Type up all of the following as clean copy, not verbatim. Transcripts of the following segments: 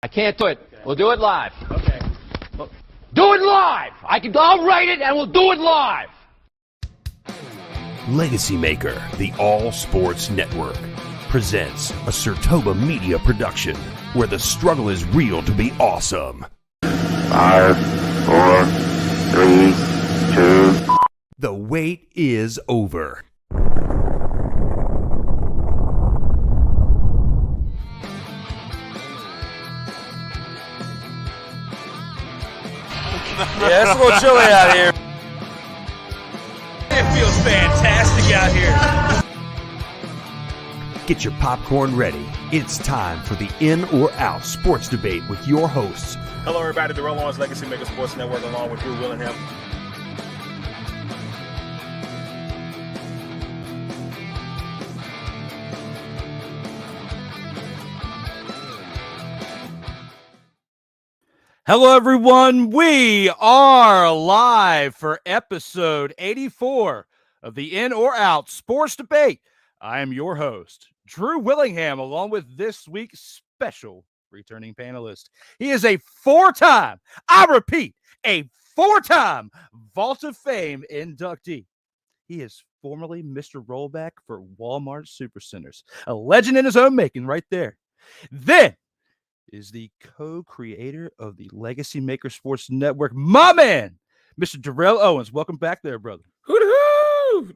I can't do it. Okay. We'll do it live. Okay. Do it live! I'll write it and we'll do it live! LegacyMaker, the All Sports Network, presents a SIRTOBA media production where the struggle is real to be awesome. 5, 4, 3, 2. The wait is over. Yeah, it's a little chilly out here. It feels fantastic out here. Get your popcorn ready. It's time for the In or Out sports debate with your hosts. Hello, everybody. Darrell, Owens, LegacyMaker Sports Network, along with Drew Willingham. Hello, everyone. We are live for episode 84 of the In or Out Sports Debate. I am your host, Drew Willingham, along with this week's special returning panelist. He is a four-time Vault of Fame inductee. He is formerly Mr. Rollback for Walmart Supercenters, a legend in his own making right there. Then is the co-creator of the LegacyMaker Sports Network, my man, Mr. Darrell Owens. Welcome back there, brother. Hoo-hoo!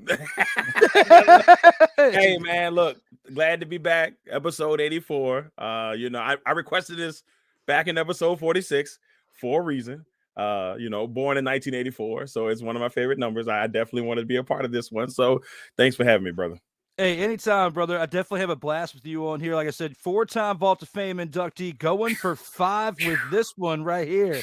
Hey, man, look, glad to be back. Episode 84. I requested this back in episode 46 for a reason. Born in 1984, so it's one of my favorite numbers. I definitely wanted to be a part of this one. So thanks for having me, brother. Hey, anytime, brother. I definitely have a blast with you on here. Like I said, four-time Vault of Fame inductee, going for 5 with this one right here.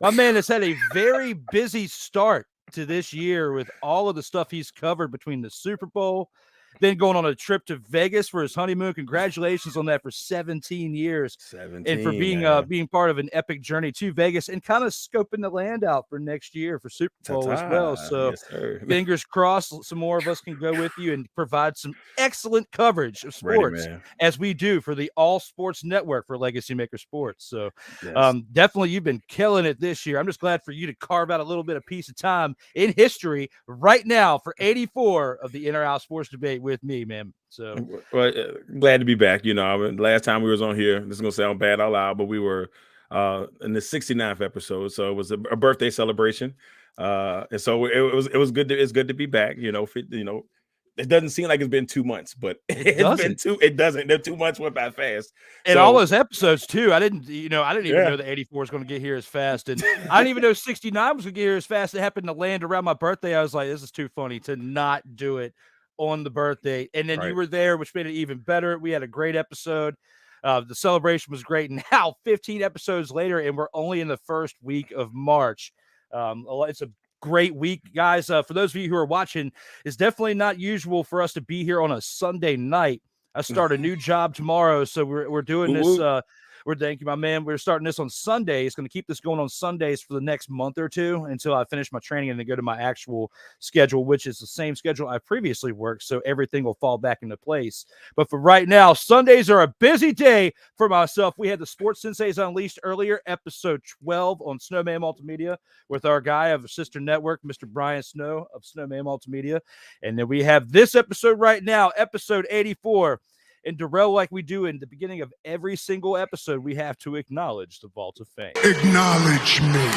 My man has had a very busy start to this year with all of the stuff he's covered between the Super Bowl, then going on a trip to Vegas for his honeymoon. Congratulations on that for 17 years. 17, and for being part of an epic journey to Vegas and kind of scoping the land out for next year for Super Bowl as well. So yes, fingers crossed some more of us can go with you and provide some excellent coverage of sports as we do for the All Sports Network for LegacyMaker Sports. So definitely you've been killing it this year. I'm just glad for you to carve out a little bit of piece of time in history right now for 84 of the In or Out Sports Debate with me, man. So glad to be back. Last time we was on here, this is gonna sound bad out loud, but we were in the 69th episode, so it was a birthday celebration, and so it was good. It's good to be back. It doesn't seem like it's been 2 months, but it doesn't. The 2 months went by fast, and all those episodes too. I didn't even know that 84 was going to get here as fast, and I didn't even know 69 was going to get here as fast. It happened to land around my birthday. I was like, this is too funny to not do it on the birthday. And then you were there, which made it even better. We had a great episode. The celebration was great. And now 15 episodes later, and we're only in the first week of March. It's a great week, guys. For those of you who are watching, it's definitely not usual for us to be here on a Sunday night. I start a new job tomorrow, so we're doing this. Thank you, my man. We're starting this on Sundays. Going to keep this going on Sundays for the next month or two until I finish my training and then go to my actual schedule, which is the same schedule I previously worked. So everything will fall back into place. But for right now, Sundays are a busy day for myself. We had the Sports Senseis Unleashed earlier, episode 12 on Snowman Multimedia with our guy of Sister Network, Mr. Brian Snow of Snowman Multimedia. And then we have this episode right now, episode 84. And Darrell, like we do in the beginning of every single episode, we have to acknowledge the Vault of Fame. Acknowledge me.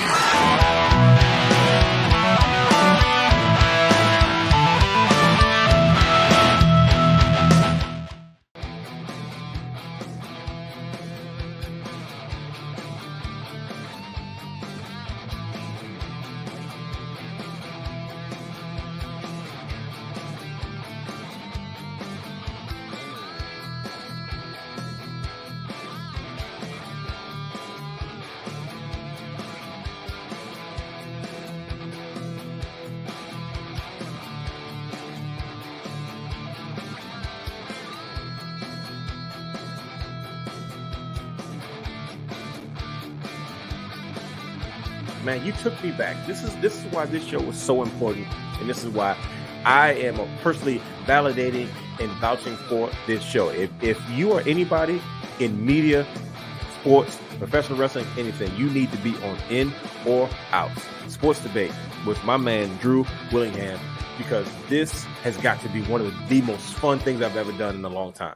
Man, you took me back. This is why this show was so important, and this is why I am personally validating and vouching for this show. If you are anybody in media, sports, professional wrestling, anything, you need to be on In or Out Sports Debate with my man, Drew Willingham, because this has got to be one of the most fun things I've ever done in a long time.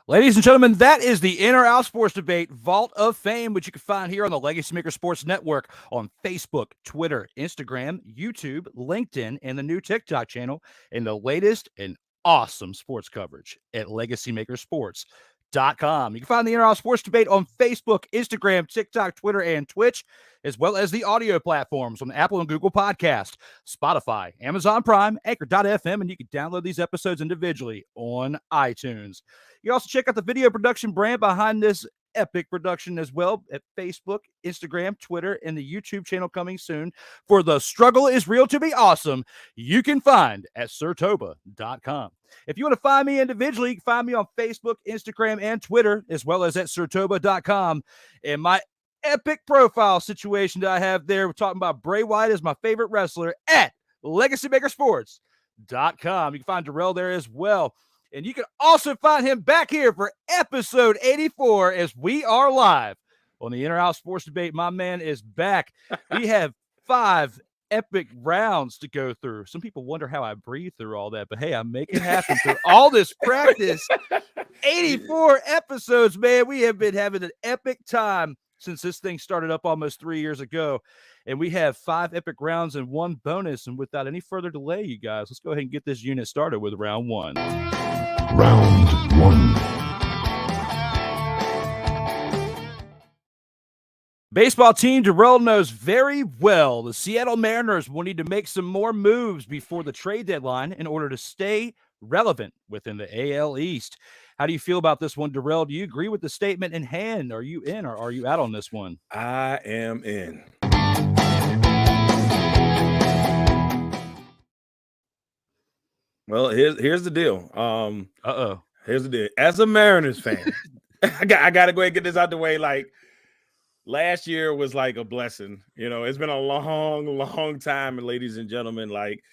Ladies and gentlemen, that is the In or Out Sports Debate Vault of Fame, which you can find here on the LegacyMaker Sports Network on Facebook, Twitter, Instagram, YouTube, LinkedIn, and the new TikTok channel, and the latest and awesome sports coverage at LegacyMakerSports.com. You can find the In or Out Sports Debate on Facebook, Instagram, TikTok, Twitter, and Twitch, as well as the audio platforms on Apple and Google Podcast, Spotify, Amazon Prime, Anchor.fm, and you can download these episodes individually on iTunes. You can also check out the video production brand behind this epic production as well at Facebook, Instagram, Twitter, and the YouTube channel coming soon. For The Struggle is Real to Be Awesome, you can find at SIRTOBA.com. If you want to find me individually, you can find me on Facebook, Instagram, and Twitter, as well as at SIRTOBA.com. And my epic profile situation that I have there, we're talking about Bray Wyatt as my favorite wrestler at LegacyMakerSports.com. You can find Darrell there as well. And you can also find him back here for episode 84 as we are live on the In or Out Sports Debate. My man is back. We have 5 epic rounds to go through. Some people wonder how I breathe through all that, but hey, I'm making it happen through all this practice. 84 episodes, man. We have been having an epic time since this thing started up almost 3 years ago. And we have 5 epic rounds and 1 bonus. And without any further delay, you guys, let's go ahead and get this unit started with round 1. Round 1. Baseball team Darrell knows very well the Seattle Mariners will need to make some more moves before the trade deadline in order to stay relevant within the AL East. How do you feel about this one, Darrell? Do you agree with the statement in hand? Are you in or are you out on this one? I am in. Well, here's the deal. Here's the deal. As a Mariners fan, I got to go ahead and get this out the way. Like, last year was like a blessing. You know, it's been a long time, ladies and gentlemen, like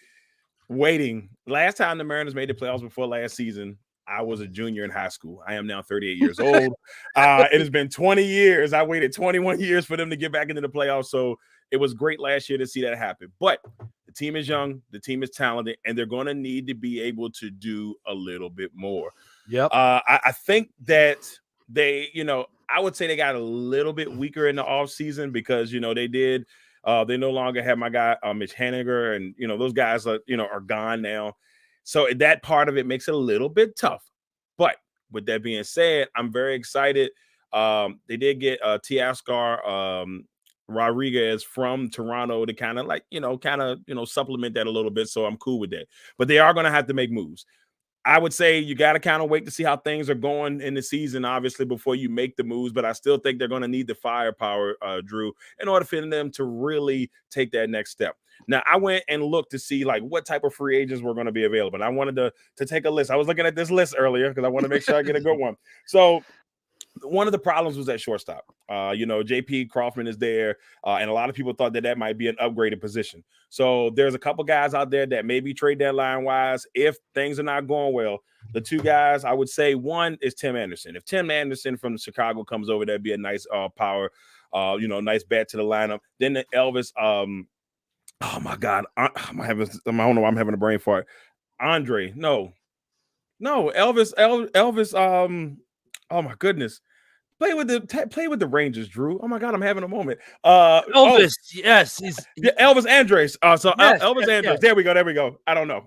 waiting. Last time the Mariners made the playoffs before last season, I was a junior in high school. I am now 38 years old. It has been 20 years. I waited 21 years for them to get back into the playoffs. So it was great last year to see that happen. But the team is young, the team is talented, and they're going to need to be able to do a little bit more. Yep. I think that they, I would say they got a little bit weaker in the offseason because, they no longer have my guy, Mitch Haniger, and, those guys are gone now. So that part of it makes it a little bit tough. But with that being said, I'm very excited. They did get Teoscar Rodriguez from Toronto to kind of supplement that a little bit. So I'm cool with that. But they are going to have to make moves. I would say you got to kind of wait to see how things are going in the season, obviously, before you make the moves. But I still think they're going to need the firepower, Drew, in order for them to really take that next step. Now, I went and looked to see what type of free agents were going to be available. And I wanted to take a list. I was looking at this list earlier because I want to make sure I get a good one. So one of the problems was at shortstop. JP Crawford is there, and a lot of people thought that might be an upgraded position. So there's a couple guys out there that maybe trade deadline wise, if things are not going well. The 2 guys, I would say one is Tim Anderson. If Tim Anderson from Chicago comes over, that'd be a nice power, nice bat to the lineup. Then the Elvis, oh my God, I don't know why I'm having a brain fart. Elvis, oh my goodness. Play with the Rangers, Drew. Oh my God, I'm having a moment. Elvis, yes, Elvis Andres. Yes, Elvis Andres. yes. There we go. I don't know.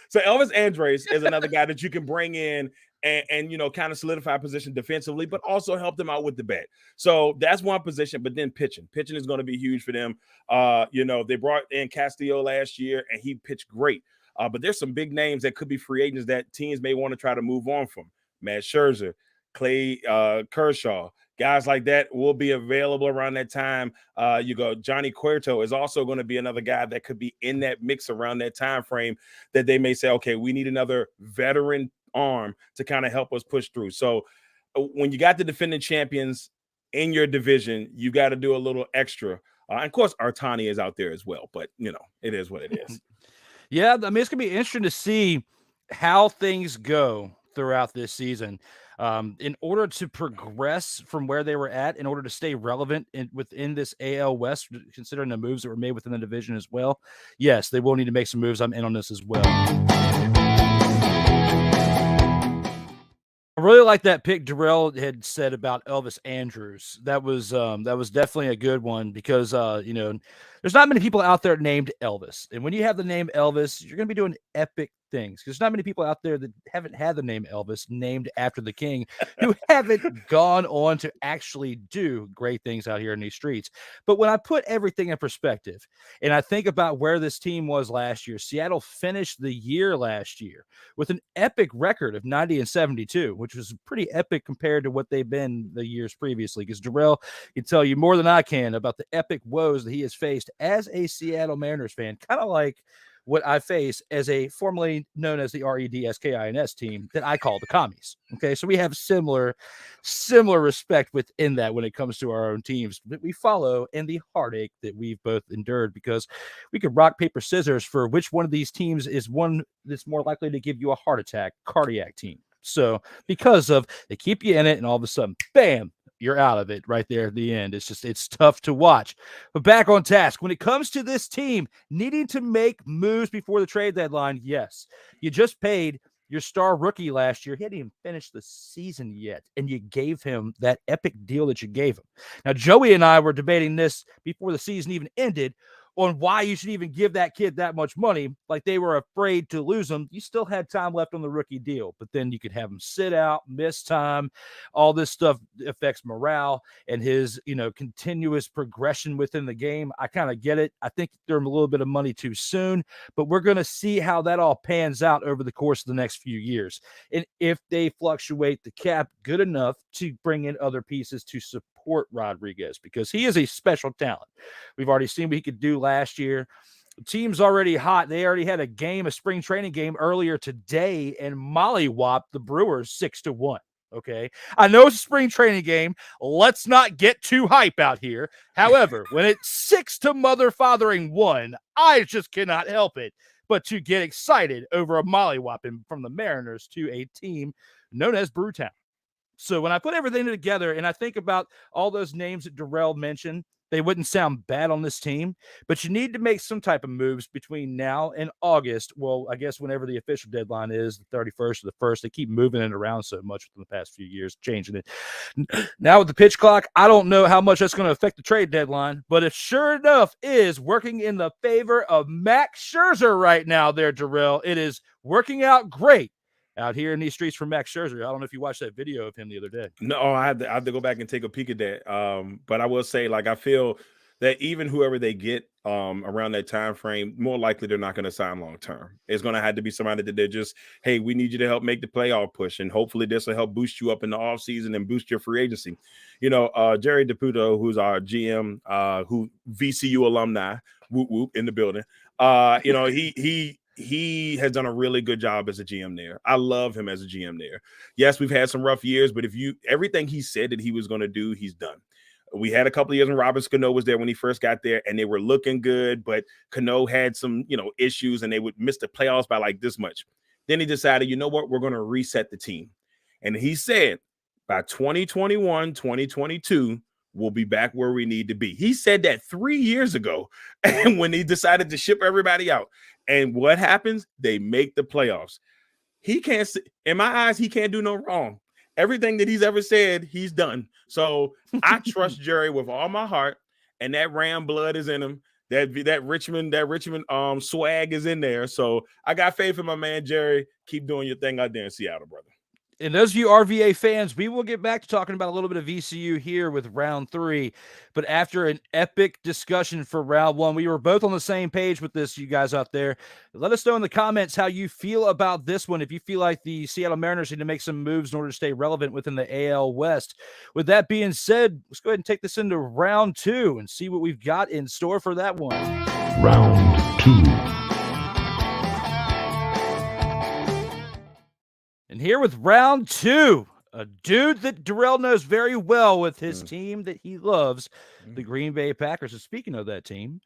So Elvis Andres is another guy that you can bring in and kind of solidify position defensively, but also help them out with the bat. So that's one position. But then pitching is going to be huge for them. They brought in Castillo last year, and he pitched great. But there's some big names that could be free agents that teams may want to try to move on from. Matt Scherzer, Clay Kershaw, guys like that will be available around that time. Johnny Cueto is also going to be another guy that could be in that mix around that time frame that they may say, okay, we need another veteran arm to kind of help us push through. So when you got the defending champions in your division, you got to do a little extra. And of course, Artani is out there as well, but it is what it is. Yeah, I mean, it's going to be interesting to see how things go throughout this season. In order to progress from where they were at, in order to stay relevant within this AL West, considering the moves that were made within the division as well, yes, they will need to make some moves. I'm in on this as well. I really like that pick Darrell had said about Elvis Andrus. That was definitely a good one because there's not many people out there named Elvis. And when you have the name Elvis, you're going to be doing epic things because there's not many people out there that haven't had the name Elvis named after the king who haven't gone on to actually do great things out here in these streets. But when I put everything in perspective and I think about where this team was last year, Seattle finished the year last year with an epic record of 90-72, which was pretty epic compared to what they've been the years previously. Because Darrell can tell you more than I can about the epic woes that he has faced as a Seattle Mariners fan, kind of like what I face as a formerly known as the REDSKINS team that I call the commies. Okay, so we have similar respect within that when it comes to our own teams that we follow and the heartache that we've both endured, because we could rock, paper, scissors for which one of these teams is one that's more likely to give you a heart attack, cardiac team. So because of they keep you in it and all of a sudden, bam, you're out of it right there at the end. It's tough to watch. But back on task, when it comes to this team needing to make moves before the trade deadline, yes, you just paid your star rookie last year. He hadn't even finished the season yet, and you gave him that epic deal that you gave him. Now, Joey and I were debating this before the season even ended on why you should even give that kid that much money. Like they were afraid to lose him. You still had time left on the rookie deal, but then you could have him sit out, miss time. All this stuff affects morale and his, continuous progression within the game. I kind of get it. I think you threw him a little bit of money too soon, but we're going to see how that all pans out over the course of the next few years. And if they fluctuate the cap good enough to bring in other pieces to support Rodriguez, because he is a special talent. We've already seen what he could do last year. The team's already hot. They already had a spring training game earlier today, and mollywhopped the Brewers 6-1. Okay, I know it's a spring training game. Let's not get too hype out here. However, when it's 6-1, I just cannot help it but to get excited over a mollywhopping from the Mariners to a team known as Brewtown. So when I put everything together and I think about all those names that Darrell mentioned, they wouldn't sound bad on this team, but you need to make some type of moves between now and August. Well, I guess whenever the official deadline is, the 31st or the 1st, they keep moving it around so much within the past few years, changing it. Now with the pitch clock, I don't know how much that's going to affect the trade deadline, but it sure enough is working in the favor of Max Scherzer right now there, Darrell. It is working out great out here in these streets for Max Scherzer. I don't know if you watched that video of him the other day. No, I have to go back and take a peek at that. But I will say, I feel that even whoever they get around that time frame, more likely they're not going to sign long term. It's going to have to be somebody that they're just, hey, we need you to help make the playoff push, and hopefully this will help boost you up in the offseason and boost your free agency. Jerry DePuto, who's our GM, who VCU alumni, whoop whoop in the building. He has done a really good job as a GM there. I love him as a GM there. Yes, we've had some rough years, but everything he said that he was going to do, he's done. We had a couple of years when Robert Cano was there when he first got there, and they were looking good, but Cano had some, issues, and they would miss the playoffs by like this much. Then he decided, you know what, we're going to reset the team. And he said by 2021, 2022, we'll be back where we need to be. He said that 3 years ago, and when he decided to ship everybody out. And what happens? They make the playoffs. He can't, in my eyes, he can't do no wrong. Everything that he's ever said, he's done. So I trust Jerry with all my heart, and that Ram blood is in him. That Richmond swag is in there. So I got faith in my man Jerry. Keep doing your thing out there in Seattle, brother. And those of you RVA fans, we will get back to talking about a little bit of VCU here with round 3. But after an epic discussion for round 1, we were both on the same page with this, you guys out there. Let us know in the comments how you feel about this one. If you feel like the Seattle Mariners need to make some moves in order to stay relevant within the AL West. With that being said, let's go ahead and take this into round 2 and see what we've got in store for that one. Round 2. And here with round 2, a dude that Darrell knows very well with his team that he loves, the Green Bay Packers. And speaking of that team,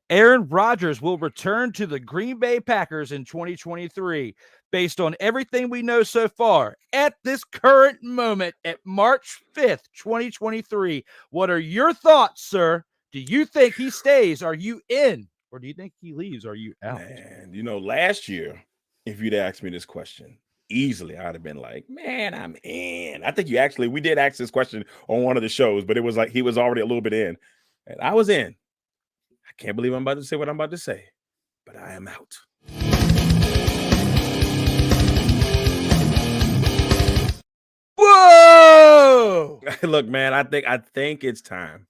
Aaron Rodgers will return to the Green Bay Packers in 2023. Based on everything we know so far, at this current moment, at March 5th, 2023, what are your thoughts, sir? Do you think he stays? Are you in? Or do you think he leaves? Are you out? Man, last year, if you'd asked me this question, easily I'd have been like, man, I'm in. I think we did ask this question on one of the shows, but it was like he was already a little bit in. And I was in. I can't believe I'm about to say what I'm about to say, but I am out. Whoa! Look, man, I think it's time.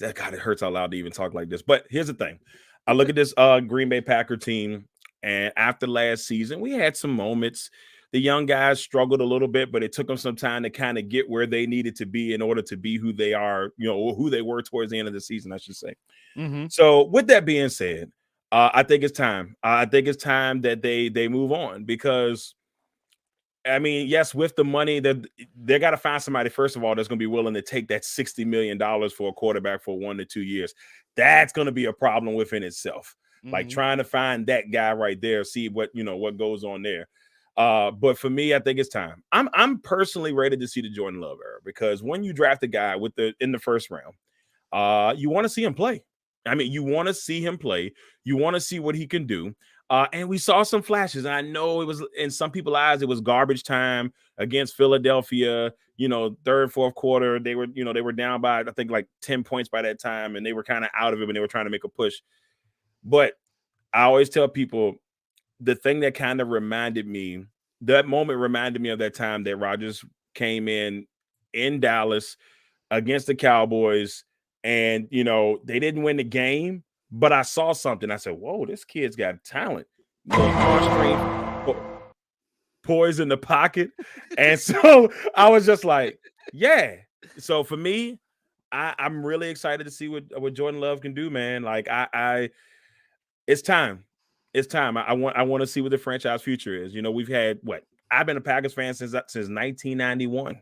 That God, it hurts out loud to even talk like this. But here's the thing. I look at this Green Bay Packer team, and after last season, we had some moments. The young guys struggled a little bit, but it took them some time to kind of get where they needed to be in order to be who they are, or who they were towards the end of the season, I should say. Mm-hmm. So with that being said, I think it's time. I think it's time that they move on because, I mean, yes, with the money that they got to find somebody, first of all, that's going to be willing to take that $60 million for a quarterback for 1 to 2 years. That's going to be a problem within itself. Mm-hmm. Like trying to find that guy right there, see what goes on there. But for me, I think it's time. I'm personally ready to see the Jordan Love era because when you draft a guy in the first round, you want to see him play. I mean, you want to see him play. You want to see what he can do. And we saw some flashes. I know it was, in some people's eyes, it was garbage time against Philadelphia. Third, fourth quarter, they were down by, I think, like 10 points by that time, and they were kind of out of it when they were trying to make a push. But I always tell people the thing that kind of that moment reminded me of that time that Rodgers came in Dallas against the Cowboys, and they didn't win the game. But I saw something. I said, whoa, this kid's got talent. Poised in the pocket. And so I was just like, yeah. So for me, I'm really excited to see what Jordan Love can do, man. Like it's time. It's time. I want to see what the franchise future is. We've had I've been a Packers fan since 1991.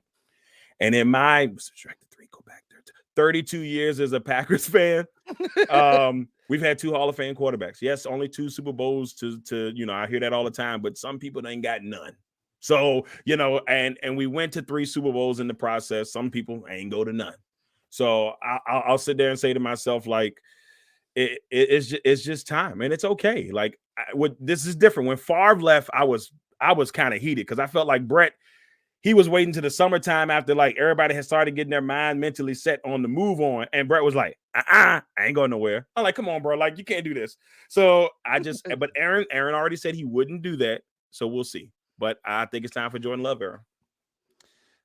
And in my 32 years as a Packers fan, we've had 2 Hall of Fame quarterbacks. Yes, only 2 Super Bowls to I hear that all the time, but some people ain't got none. So, and we went to 3 Super Bowls in the process. Some people ain't go to none. So I'll sit there and say to myself, like, it's just time, and it's okay. Like, this is different. When Favre left, I was kind of heated because I felt like Brett, he was waiting to the summertime after like everybody had started getting their mind mentally set on the move on. And Brett was like, I ain't going nowhere. I'm like, come on, bro. Like, you can't do this. So but Aaron already said he wouldn't do that. So we'll see. But I think it's time for Jordan Love era.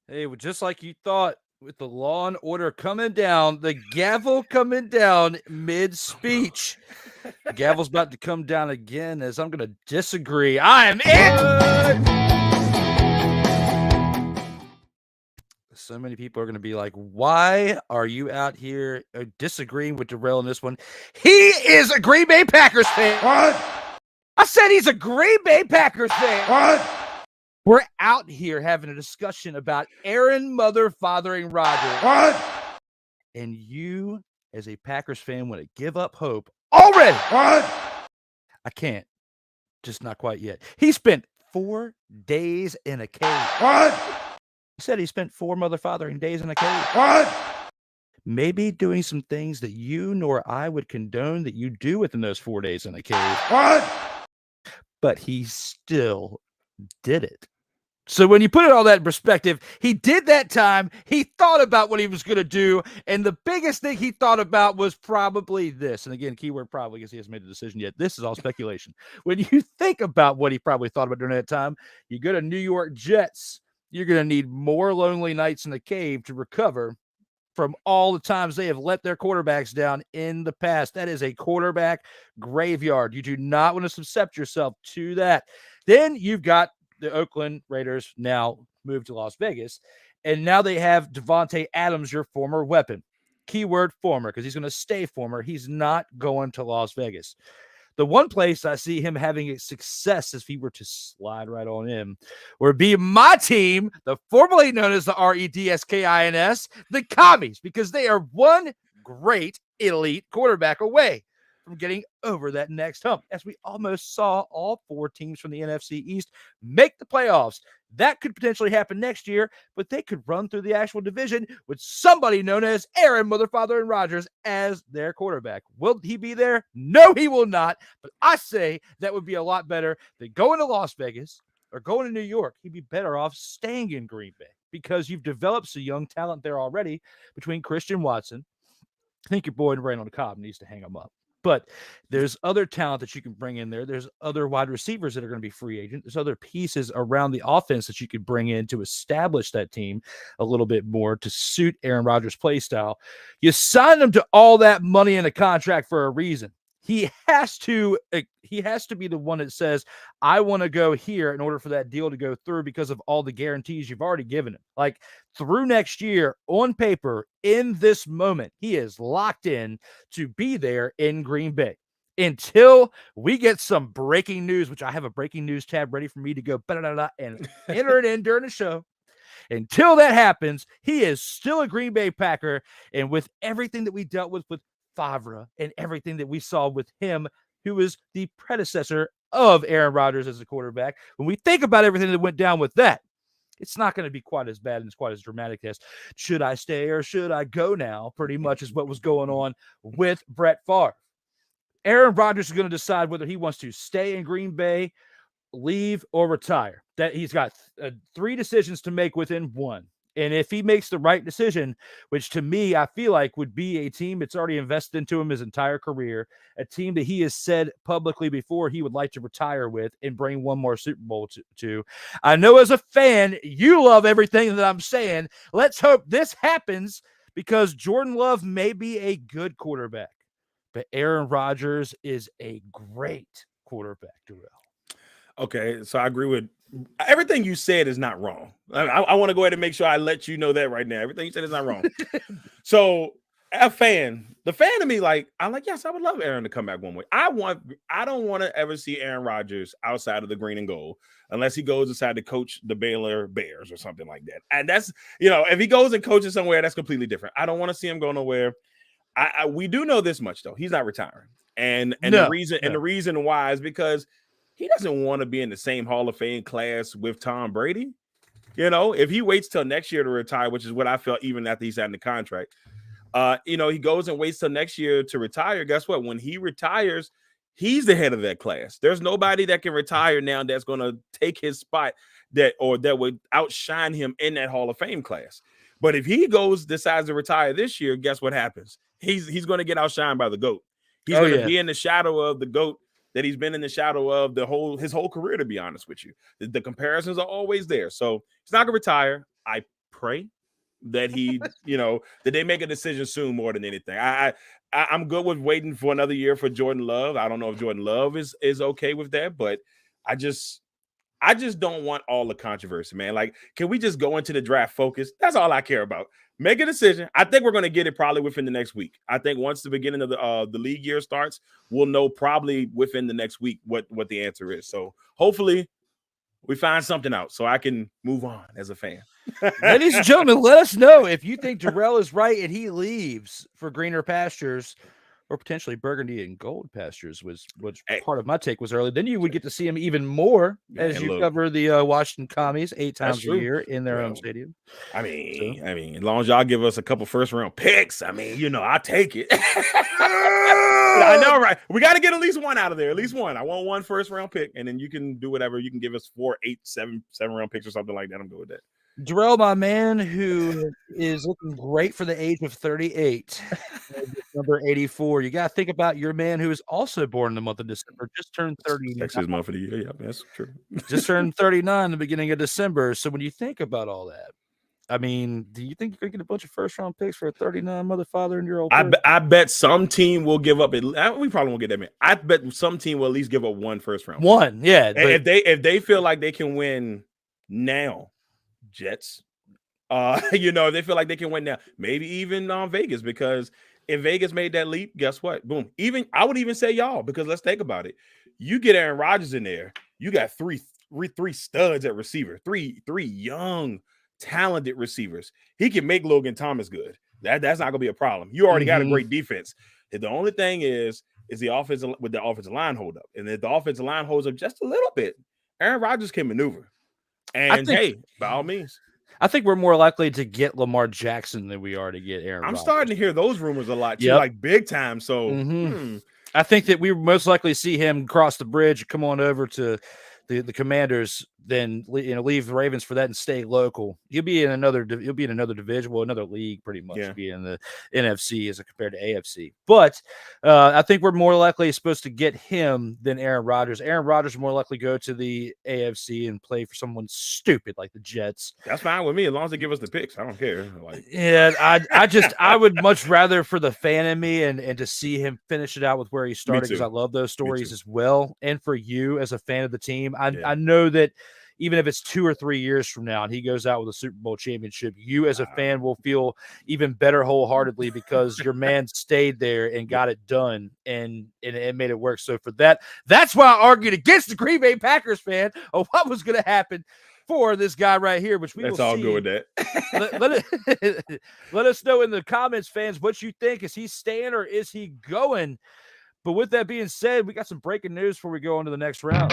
Hey, well, just like you thought, with the Law and Order coming down, the gavel coming down mid-speech. The gavel's about to come down again as I'm going to disagree. I am in. So many people are going to be like, why are you out here disagreeing with Darrell in this one? He is a Green Bay Packers fan. What? I said he's a Green Bay Packers fan. What? We're out here having a discussion about Aaron fathering Rodgers. What? And you, as a Packers fan, want to give up hope already. What? I can't. Just not quite yet. He spent 4 days in a cave. What? He said he spent 4 fathering days in a cave. What? Maybe doing some things that you nor I would condone that you do within those 4 days in a cave. What? But he still did it. So when you put it all that in perspective, he did that time. He thought about what he was going to do. And the biggest thing he thought about was probably this. And again, keyword probably, because he hasn't made a decision yet. This is all speculation. When you think about what he probably thought about during that time, you go to New York Jets, you're going to need more lonely nights in the cave to recover from all the times they have let their quarterbacks down in the past. That is a quarterback graveyard. You do not want to subject yourself to that. Then you've got the Oakland Raiders now moved to Las Vegas, and now they have Devontae Adams, your former weapon. Keyword former, because he's going to stay former. He's not going to Las Vegas. The one place I see him having a success, if he were to slide right on in, would be my team, the formerly known as the Redskins, the Commies, because they are one great elite quarterback away from getting over that next hump, as we almost saw all 4 teams from the NFC East make the playoffs. That could potentially happen next year, but they could run through the actual division with somebody known as Aaron Motherfather and Rodgers as their quarterback. Will he be there? No, he will not. But I say that would be a lot better than going to Las Vegas or going to New York. He'd be better off staying in Green Bay because you've developed some young talent there already between Christian Watson. I think your boy Randall Cobb needs to hang him up. But there's other talent that you can bring in there. There's other wide receivers that are going to be free agent. There's other pieces around the offense that you could bring in to establish that team a little bit more to suit Aaron Rodgers' play style. You signed him to all that money in a contract for a reason. He has to be the one that says, I want to go here in order for that deal to go through because of all the guarantees you've already given him. Like through next year, on paper, in this moment, he is locked in to be there in Green Bay until we get some breaking news, which I have a breaking news tab ready for me to go and enter it in during the show. Until that happens, he is still a Green Bay Packer. And with everything that we dealt with Favre and everything that we saw with him, who was the predecessor of Aaron Rodgers as a quarterback, when we think about everything that went down with that, it's not going to be quite as bad and it's quite as dramatic as should I stay or should I go now, pretty much is what was going on with Brett Favre. Aaron Rodgers is going to decide whether he wants to stay in Green Bay, leave, or retire. That he's got 3 decisions to make within one. And if he makes the right decision, which to me, I feel like would be a team that's already invested into him his entire career, a team that he has said publicly before he would like to retire with and bring one more Super Bowl to. I know as a fan, you love everything that I'm saying. Let's hope this happens because Jordan Love may be a good quarterback, but Aaron Rodgers is a great quarterback, Darrell. Okay, so I agree with everything you said is not wrong. I want to go ahead and make sure I let you know that right now. Everything you said is not wrong. So, the fan of me, I'm like, yes, I would love Aaron to come back one way. I don't want to ever see Aaron Rodgers outside of the green and gold unless he goes inside to coach the Baylor Bears or something like that. And that's, if he goes and coaches somewhere, that's completely different. I don't want to see him go nowhere. We do know this much though. He's not retiring. And the reason why is because he doesn't want to be in the same Hall of Fame class with Tom Brady. If he waits till next year to retire, which is what I felt even after he signed the contract, he goes and waits till next year to retire. Guess what? When he retires, he's the head of that class. There's nobody that can retire now that's going to take his spot that would outshine him in that Hall of Fame class. But if he decides to retire this year, guess what happens? He's going to get outshined by the GOAT. He's going to be in the shadow of the GOAT that he's been in the shadow of his whole career, to be honest with you. The comparisons are always there. So he's not going to retire. I pray that he, that they make a decision soon more than anything. I'm good with waiting for another year for Jordan Love. I don't know if Jordan Love is okay with that, but I just don't want all the controversy, man. Can we just go into the draft focus? That's all I care about. Make a decision. I think we're going to get it probably within the next week. I think once the beginning of the league year starts, we'll know probably within the next week what the answer is. So hopefully we find something out so I can move on as a fan. Ladies and gentlemen, let us know if you think Darrell is right and he leaves for greener pastures or potentially burgundy and gold pastures, which part of my take was early. Then you would get to see him even more as you cover the Washington Commies 8 times a year in their own stadium. I mean, as long as y'all give us a couple first-round picks, I'll take it. I know, right? We got to get at least one out of there, at least one. I want one first-round pick, and then you can do whatever. You can give us 4, 8, 7-round picks or something like that. I'm good with that. Darrell, my man, who is looking great for the age of 38, number 84. You got to think about your man who is also born in the month of December, just turned 30. That's his month of the year. Yeah, that's true. Just turned 39 in the beginning of December. So when you think about all that, do you think you're going to get a bunch of first-round picks for a 39 mother-father-and-year-old? I bet some team will give up. We probably won't get that many. I bet some team will at least give up one first-round. One, yeah. And if they feel like they can win now, Jets, if they feel like they can win now, maybe even Vegas, because if Vegas made that leap, guess what? Boom. I would even say y'all, because let's think about it. You get Aaron Rodgers in there, you got three studs at receiver, three young, talented receivers. He can make Logan Thomas good. That's not gonna be a problem. You already got a Mhm. great defense. The only thing is the offensive with the offensive line hold up, and if the offensive line holds up just a little bit, Aaron Rodgers can maneuver. And hey, by all means, I think we're more likely to get Lamar Jackson than we are to get Aaron I'm Rodgers. starting to hear those rumors a lot too, Yep. like big time. So I think that we most likely see him cross the bridge, come on over to the Commanders, then leave the Ravens for that and stay local. He'll be in another division, well, another league, pretty much. Yeah. Be in the NFC as compared to AFC. But I think we're more likely supposed to get him than Aaron Rodgers. Aaron Rodgers more likely go to the AFC and play for someone stupid like the Jets. that's fine with me as long as they give us the picks. I don't care. Like, Yeah, I would much rather for the fan in me and to see him finish it out with where he started, because I love those stories as well. And for you as a fan of the team, I know that even if it's 2 or 3 years from now and he goes out with a Super Bowl championship, you as a fan will feel even better wholeheartedly because your man stayed there and got it done and it made it work. So for that's why I argued against the Green Bay Packers fan of what was going to happen for this guy right here, which we that's will all see. good with that. Let us know in the comments, fans, what you think. Is he staying or is he going? But with that being said, we got some breaking news before we go on to the next round.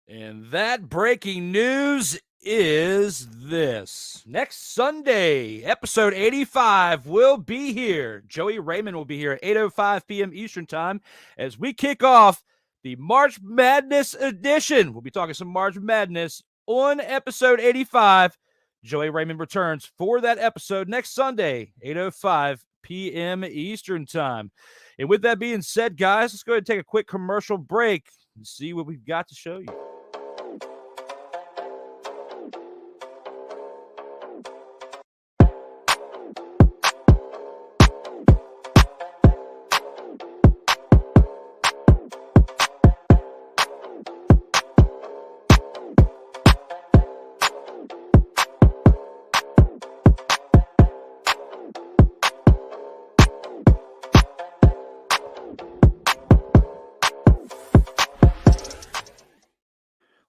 And that breaking news is this. Next Sunday, episode 85 will be here. Joey Raymond will be here at 8:05 p.m. Eastern time as we kick off the March Madness edition. We'll be talking some March Madness on episode 85. Joey Raymond returns for that episode next Sunday, 8:05 p.m. Eastern time. And with that being said, guys, let's go ahead and take a quick commercial break and see what we've got to show you.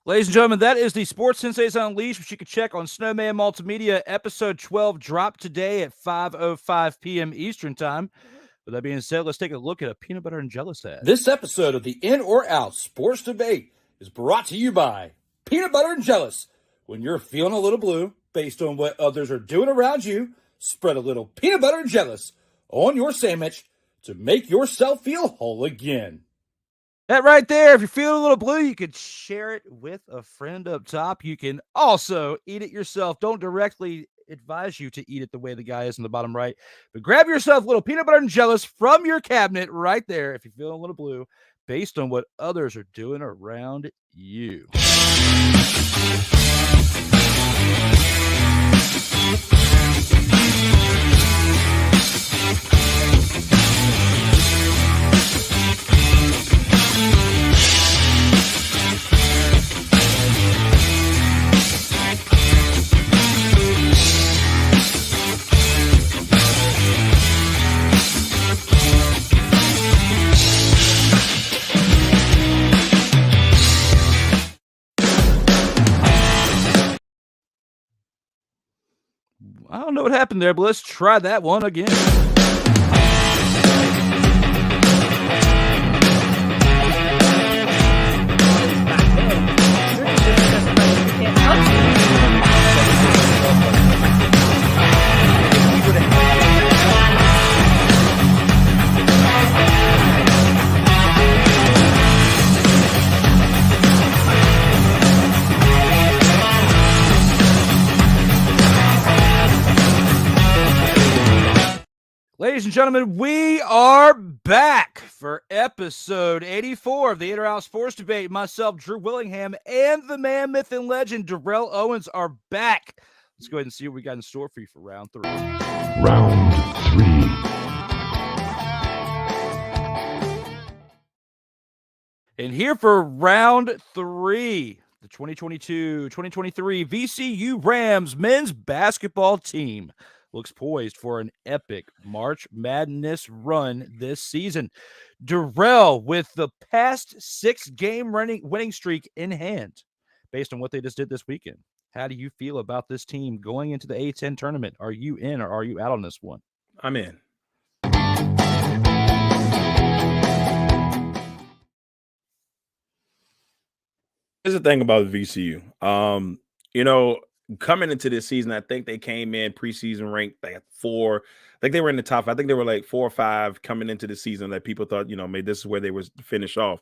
Ladies and gentlemen, that is the Sports Sensays Unleashed, which you can check on Snowman Multimedia. Episode 12 dropped today at 5:05 p.m. Eastern time. With that being said, let's take a look at a peanut butter and jealous ad. This episode of the In or Out Sports Debate is brought to you by Peanut Butter and Jealous. When you're feeling a little blue based on what others are doing around you, spread a little peanut butter and jealous on your sandwich to make yourself feel whole again. That right there, if you're feeling a little blue, you could share it with a friend up top. You can also eat it yourself. Don't directly advise you to eat it the way the guy is in the bottom right, but grab yourself a little peanut butter and jealous from your cabinet right there if you're feeling a little blue based on what others are doing around you. I don't know what happened there, but let's try that one again. Ladies and gentlemen, we are back for episode 84 of the In or Out Sports Debate. Myself, Drew Willingham, and the man, myth, and legend, Darrell Owens are back. Let's go ahead and see what we got in store for you for round 3. Round 3. And here for round 3, the 2022-2023 VCU Rams men's basketball team looks poised for an epic March Madness run this season. Darrell, with the past 6-game winning streak in hand, based on what they just did this weekend, how do you feel about this team going into the A10 tournament? Are you in or are you out on this one? I'm in. Here's the thing about VCU. Coming into this season, I think they came in preseason ranked like 4. I think they were in the top. I think they were like 4 or 5 coming into the season that people thought, maybe this is where they was finish off.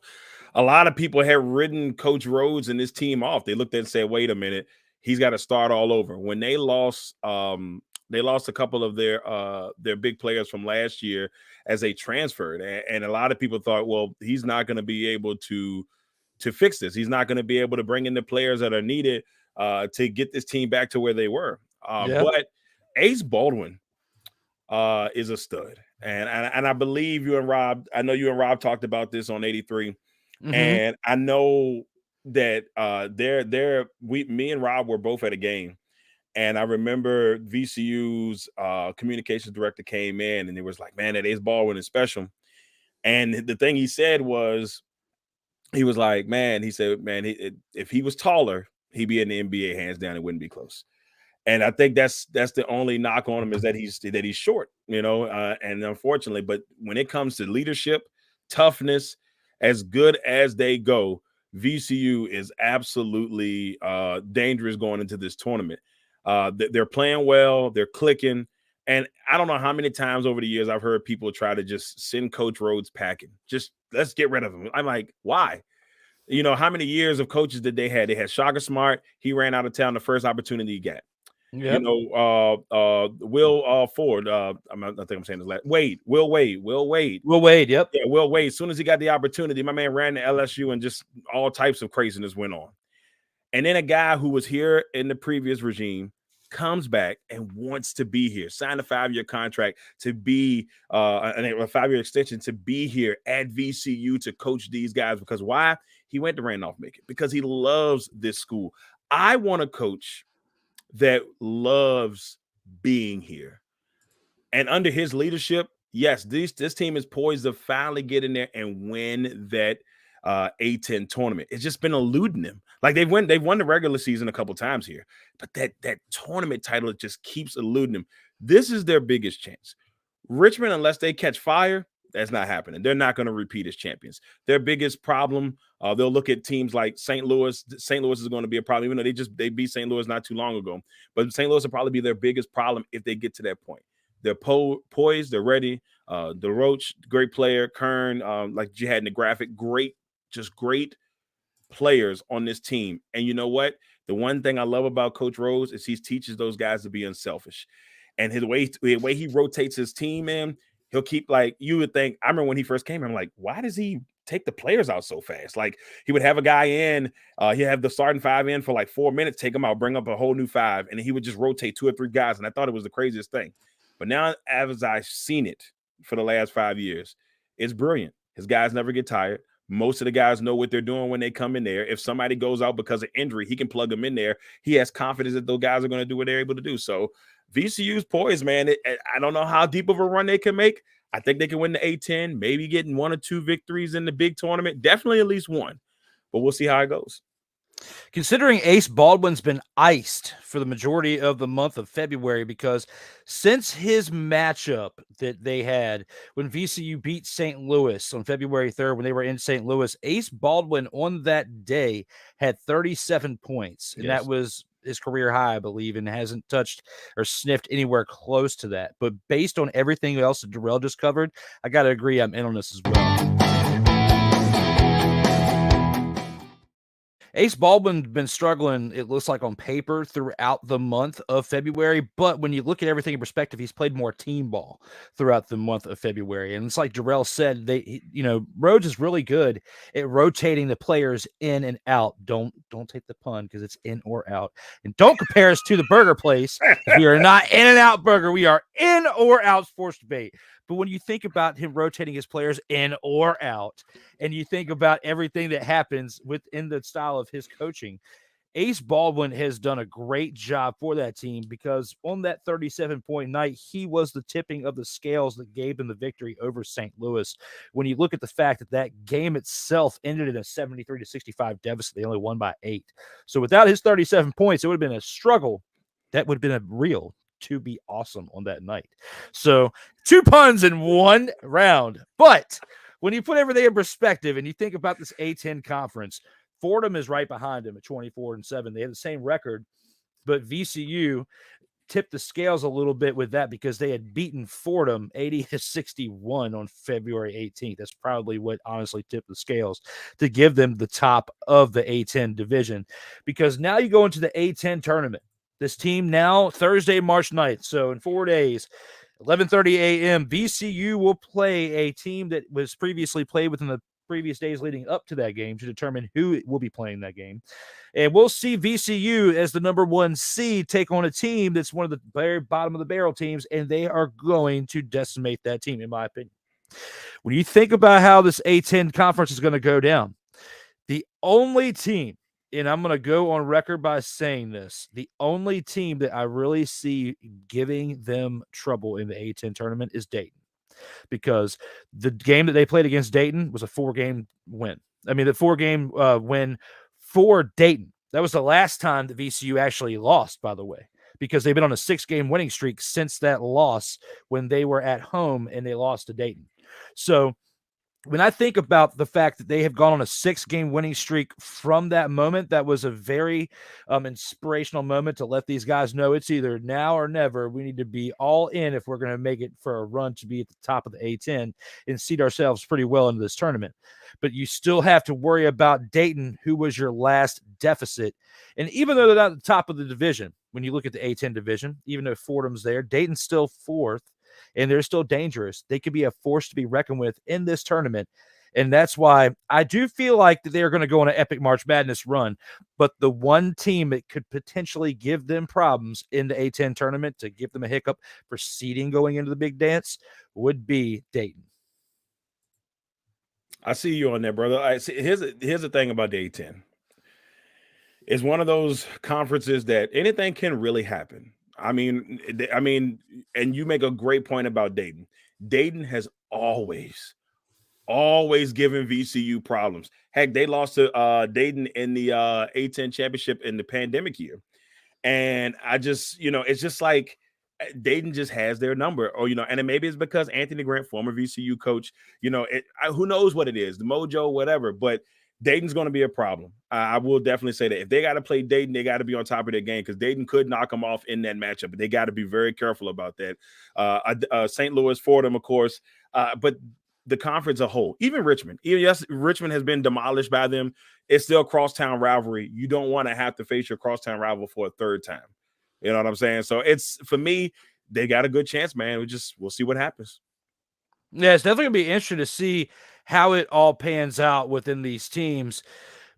A lot of people had written Coach Rhodes and this team off. They looked at it and said, wait a minute, he's got to start all over. When they lost a couple of their big players from last year as they transferred. And a lot of people thought, well, he's not going to be able to fix this. He's not going to be able to bring in the players that are needed to get this team back to where they were. But Ace Baldwin is a stud. And I believe you and Rob, I know you and Rob talked about this on 83. Mm-hmm. And I know that me and Rob were both at a game. And I remember VCU's communications director came in and it was like, man, that Ace Baldwin is special. And the thing he said was, he was like, man, he said, man, if he was taller, he'd be in the NBA hands down. It wouldn't be close. And I think that's the only knock on him is that he's short, and unfortunately, but when it comes to leadership, toughness, as good as they go, VCU is absolutely dangerous going into this tournament. They're playing well. They're clicking. And I don't know how many times over the years I've heard people try to just send Coach Rhodes packing. Just let's get rid of him. I'm like, why? How many years of coaches did they have? They had Shaka Smart. He ran out of town the first opportunity he got. Yep. Will Ford. I think I'm saying his last. Will Wade. Yep. Yeah, Will Wade. As soon as he got the opportunity, my man ran to LSU and just all types of craziness went on. And then a guy who was here in the previous regime comes back and wants to be here, signed a 5-year contract to be a 5-year extension to be here at VCU to coach these guys. Because why? He went to Randolph-Macon because he loves this school. I want a coach that loves being here. And under his leadership, yes, this team is poised to finally get in there and win that A10 tournament. It's just been eluding them. Like they've won the regular season a couple times here, but that tournament title, it just keeps eluding them. This is their biggest chance. Richmond, unless they catch fire, that's not happening. They're not going to repeat as champions. Their biggest problem, they'll look at teams like St. Louis. St. Louis is going to be a problem, even though they beat St. Louis not too long ago. But St. Louis will probably be their biggest problem if they get to that point. They're poised. They're ready. DeRoche, great player. Kern, like you had in the graphic, great players on this team. And you know what? The one thing I love about Coach Rhodes is he teaches those guys to be unselfish. And the way he rotates his team, man, he'll keep, like, you would think, I remember when he first came, I'm like, why does he take the players out so fast? Like, he would have a guy in, he'd have the starting 5 in for like 4 minutes, take him out, bring up a whole new 5, and he would just rotate 2 or 3 guys. And I thought it was the craziest thing. But now, as I've seen it for the last 5 years, it's brilliant. His guys never get tired. Most of the guys know what they're doing when they come in there. If somebody goes out because of injury, he can plug them in there. He has confidence that those guys are going to do what they're able to do. So VCU's poised, man. I don't know how deep of a run they can make. I think they can win the A10, maybe getting 1 or 2 victories in the big tournament. Definitely at least 1. But we'll see how it goes. Considering Ace Baldwin's been iced for the majority of the month of February, because since his matchup that they had when VCU beat St. Louis on February 3rd, when they were in St. Louis, Ace Baldwin on that day had 37 points. And that was his career high, I believe, and hasn't touched or sniffed anywhere close to that. But based on everything else that Darrell just covered, I got to agree I'm in on this as well. Ace Baldwin's been struggling, it looks like, on paper throughout the month of February. But when you look at everything in perspective, he's played more team ball throughout the month of February. And it's like Darrell said, Rhodes is really good at rotating the players in and out. Don't take the pun because it's in or out. And don't compare us to the burger place. We are not In and Out Burger. We are in or out sports debate. But when you think about him rotating his players in or out, and you think about everything that happens within the style of his coaching, Ace Baldwin has done a great job for that team because on that 37-point night, he was the tipping of the scales that gave them the victory over St. Louis. When you look at the fact that that game itself ended in a 73-65 deficit, they only won by 8. So without his 37 points, it would have been a struggle. That would have been a real to be awesome on that night. So 2 puns in one round. But when you put everything in perspective and you think about this A10 conference, Fordham is right behind him at 24-7. They have the same record, but VCU tipped the scales a little bit with that because they had beaten Fordham 80-61 on February 18th. That's probably what honestly tipped the scales to give them the top of the A10 division, because now you go into the A10 tournament. This team now Thursday, March 9th. So in 4 days, 11:30 a.m., VCU will play a team that was previously played within the previous days leading up to that game to determine who will be playing that game. And we'll see VCU as the number 1 seed take on a team that's one of the very bottom of the barrel teams, and they are going to decimate that team, in my opinion. When you think about how this A10 conference is going to go down, the only team, and I'm going to go on record by saying this, the only team that I really see giving them trouble in the A10 tournament is Dayton. Because the game that they played against Dayton was a 4-game win. I mean, the 4-game win for Dayton. That was the last time that VCU actually lost, by the way, because they've been on a 6-game winning streak since that loss when they were at home and they lost to Dayton. So when I think about the fact that they have gone on a 6-game winning streak from that moment, that was a very inspirational moment to let these guys know it's either now or never. We need to be all in if we're going to make it for a run to be at the top of the A10 and seed ourselves pretty well into this tournament. But you still have to worry about Dayton, who was your last deficit. And even though they're not at the top of the division, when you look at the A10 division, even though Fordham's there, Dayton's still 4th. And they're still dangerous. They could be a force to be reckoned with in this tournament. And that's why I do feel like that they're going to go on an epic March Madness run. But the one team that could potentially give them problems in the A10 tournament to give them a hiccup for seeding going into the big dance would be Dayton. I see you on there, brother. Here's the thing about the A10. It's one of those conferences that anything can really happen. I mean, and you make a great point about Dayton. Dayton has always given VCU problems. Heck, they lost to Dayton in the A10 championship in the pandemic year. And I just, it's just like Dayton just has their number, or, and maybe it's because Anthony Grant, former VCU coach, who knows what it is, the mojo, whatever, but Dayton's going to be a problem. I will definitely say that if they got to play Dayton, they got to be on top of their game, because Dayton could knock them off in that matchup. But they got to be very careful about that. St. Louis, Fordham, of course, but the conference as a whole, even Richmond, yes, Richmond has been demolished by them. It's still crosstown rivalry. You don't want to have to face your crosstown rival for a 3rd time. You know what I'm saying? So for me, they got a good chance, man. We'll see what happens. Yeah, it's definitely going to be interesting to see how it all pans out within these teams.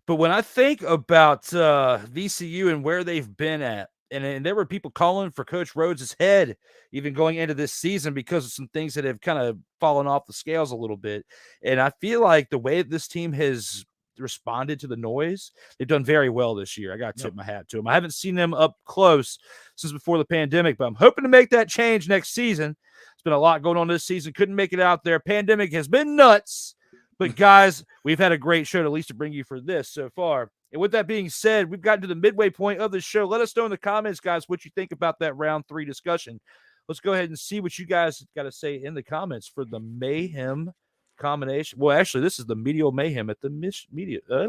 But when I think about VCU and where they've been at, and there were people calling for Coach Rhodes' head even going into this season because of some things that have kind of fallen off the scales a little bit. And I feel like the way that this team has responded to the noise, they've done very well this year. I got to tip my hat to them. I haven't seen them up close since before the pandemic, but I'm hoping to make that change next season. It's been a lot going on this season. Couldn't make it out there. Pandemic has been nuts. But, guys, we've had a great show, at least to bring you for this so far. And with that being said, we've gotten to the midway point of the show. Let us know in the comments, guys, what you think about that round 3 discussion. Let's go ahead and see what you guys got to say in the comments for the Mayhem combination. Well, actually, this is the Medial Mayhem at the media. I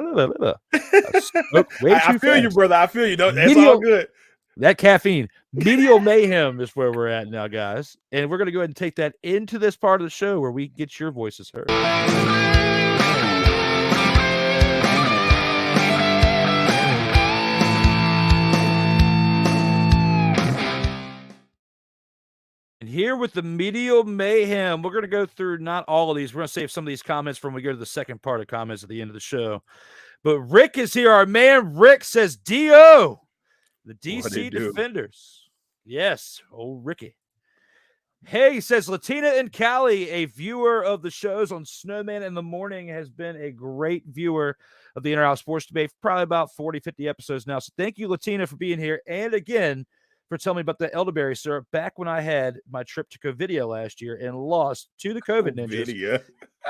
feel you, brother. I feel you. It's all good. That caffeine. Medial Mayhem is where we're at now, guys. And we're going to go ahead and take that into this part of the show where we get your voices heard. And here with the Medial Mayhem, we're going to go through not all of these. We're going to save some of these comments from when we go to the second part of comments at the end of the show. But Rick is here. Our man Rick says, D.O., the DC Defenders. Yes. Oh, Ricky. Hey, says Latina and Callie, a viewer of the shows on Snowman in the Morning, has been a great viewer of the Inner Sports Debate for probably about 40, 50 episodes now. So thank you, Latina, for being here. And again, for telling me about the elderberry syrup back when I had my trip to Covidia last year and lost to the COVID ninjas.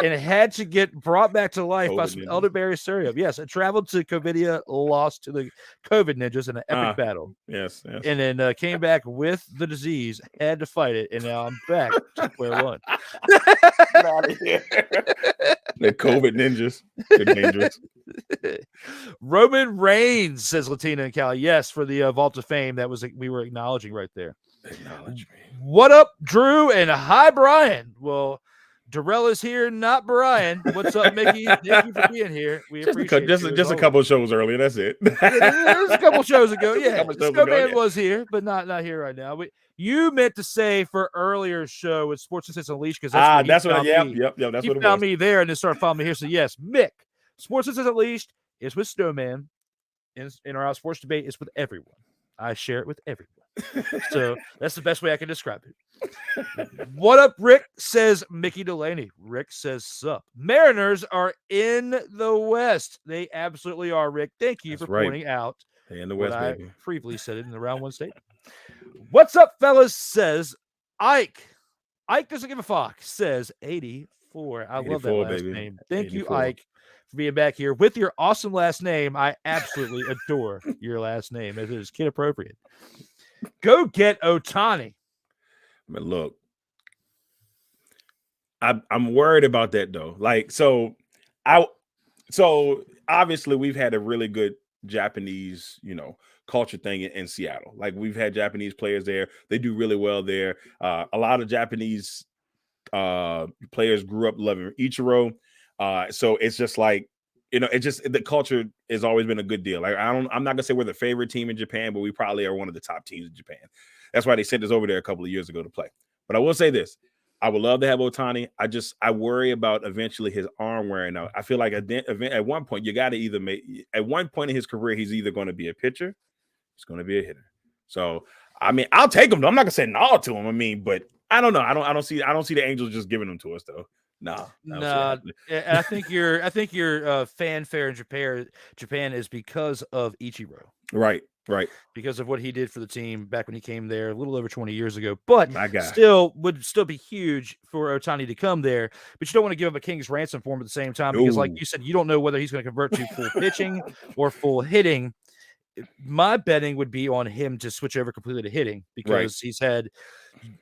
And had to get brought back to life by some elderberry syrup. Yes, I traveled to Covidia, lost to the COVID ninjas in an epic battle. Yes. And then came back with the disease, had to fight it, and now I'm back to square one. Get out of here. The COVID ninjas. They're dangerous. Roman Reigns, says Latina and Cali. Yes, for the Vault of Fame. That was we were acknowledging right there. Acknowledge me. What up, Drew? And hi, Brian. Well, Darrell is here, not Brian. What's up, Mickey? Thank you for being here. We appreciate it. Just a couple of shows earlier. That's it. It was a couple shows ago. Yeah, Snowman was here, but not here right now. You meant to say for earlier show with Sports Insights Unleashed because that's what Yep. That's he what it was. found me there and then started following me here. So yes, Mick, Sports Insights Unleashed is with Snowman. In our Sports Debate is with everyone. I share it with everyone. So that's the best way I can describe it. What up, Rick? Says Mickey Delaney. Rick says sup. Mariners are in the West. They absolutely are, Rick. Thank you for pointing out. Hey, in the West, baby. I briefly said it in the round one statement. What's up, fellas? Says Ike. Ike doesn't give a fuck. Says 84. I love that last name. Thank 84. You, Ike, for being back here with your awesome last name. I absolutely adore your last name as it is kid appropriate. Go get Ohtani. But look, I'm worried about that though. So obviously we've had a really good Japanese, culture thing in Seattle. Like we've had Japanese players there. They do really well there. A lot of Japanese players grew up loving Ichiro. So it's just like, the culture has always been a good deal. Like I'm not gonna say we're the favorite team in Japan, but we probably are one of the top teams in Japan. That's why they sent us over there a couple of years ago to play. But I will say this: I would love to have Ohtani. I worry about eventually his arm wearing out. I feel like at one point you got to either at one point in his career he's either going to be a pitcher, he's going to be a hitter. So I'll take him. I'm not gonna say no to him. But I don't know. I don't see the Angels just giving them to us though. No. And I think your fanfare in Japan is because of Ichiro. Right. Because of what he did for the team back when he came there a little over 20 years ago. But would still be huge for Ohtani to come there. But you don't want to give him a king's ransom for him at the same time because, like you said, you don't know whether he's going to convert to full pitching or full hitting. My betting would be on him to switch over completely to hitting because he's had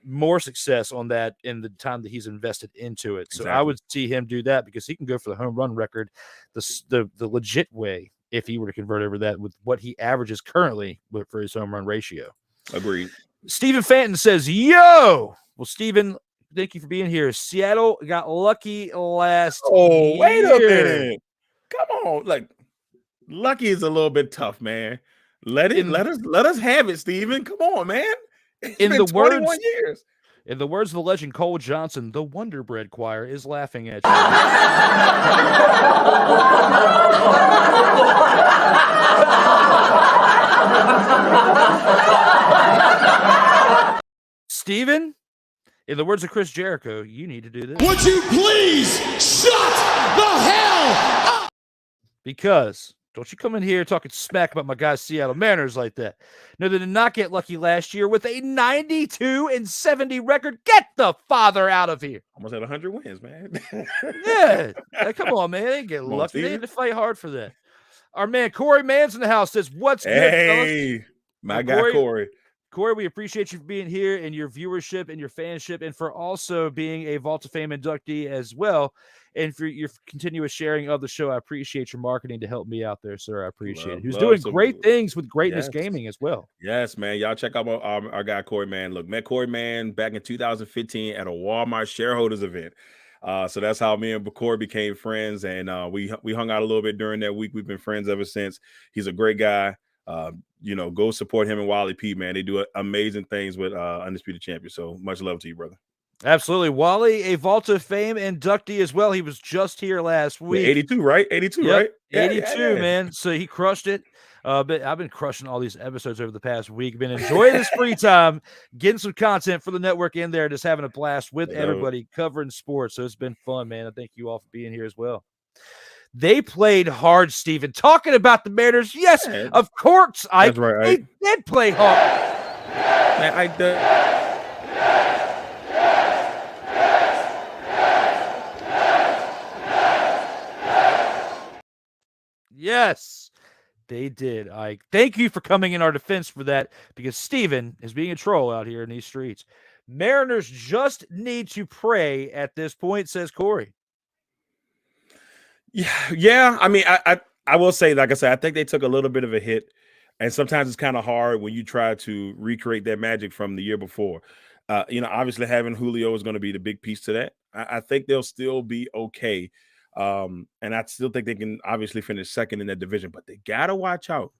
more success on that in the time that he's invested into it. So I would see him do that because he can go for the home run record the legit way if he were to convert over that with what he averages currently for his home run ratio. Agreed. Stephen Fanton says, yo! Well, Stephen, thank you for being here. Seattle got lucky last year. Wait a minute. Come on. Lucky is a little bit tough, man. Let us have it, Steven. Come on, man. It's been 21 years. In the words of the legend Cole Johnson, the Wonder Bread Choir is laughing at you. Steven, in the words of Chris Jericho, you need to do this. Would you please shut the hell up? Because don't you come in here talking smack about my guys Seattle Mariners like that. No, they did not get lucky last year with a 92-70 record. Get the father out of here. Almost had 100 wins, man. Yeah. Come on, man. They didn't get lucky. They had to fight hard for that. Our man Corey Mann's in the house says, what's good, fellas? My guy Corey. Corey, we appreciate you for being here and your viewership and your fanship and for also being a Vault of Fame inductee as well. And for your continuous sharing of the show. I appreciate your marketing to help me out there, sir. I appreciate it. Who's doing great things with Greatness Gaming as well. Yes, man. Y'all check out our guy, Corey Mann. Look, met Corey Mann back in 2015 at a Walmart shareholders event. So that's how me and Corey became friends. And we hung out a little bit during that week. We've been friends ever since. He's a great guy. Go support him and Wally P, man. They do amazing things with Undisputed Champion. So much love to you, brother. Absolutely. Wally, a Vault of Fame inductee as well. He was just here last week. 82, right? 82, right? Yeah, 82, man. So he crushed it. But I've been crushing all these episodes over the past week. Been enjoying this free time, getting some content for the network in there, just having a blast with everybody covering sports. So it's been fun, man. I thank you all for being here as well. They played hard, Steven. Talking about the Mariners, yes, of course, That's right, They did play hard. Man, Yes, they did. Ike, thank you for coming in our defense for that, because Steven is being a troll out here in these streets. Mariners just need to pray at this point, says Corey. Yeah. I mean, I will say, like I said, I think they took a little bit of a hit, and sometimes it's kind of hard when you try to recreate that magic from the year before. Obviously having Julio is going to be the big piece to that. I think they'll still be okay. And I still think they can obviously finish second in that division, but they got to watch out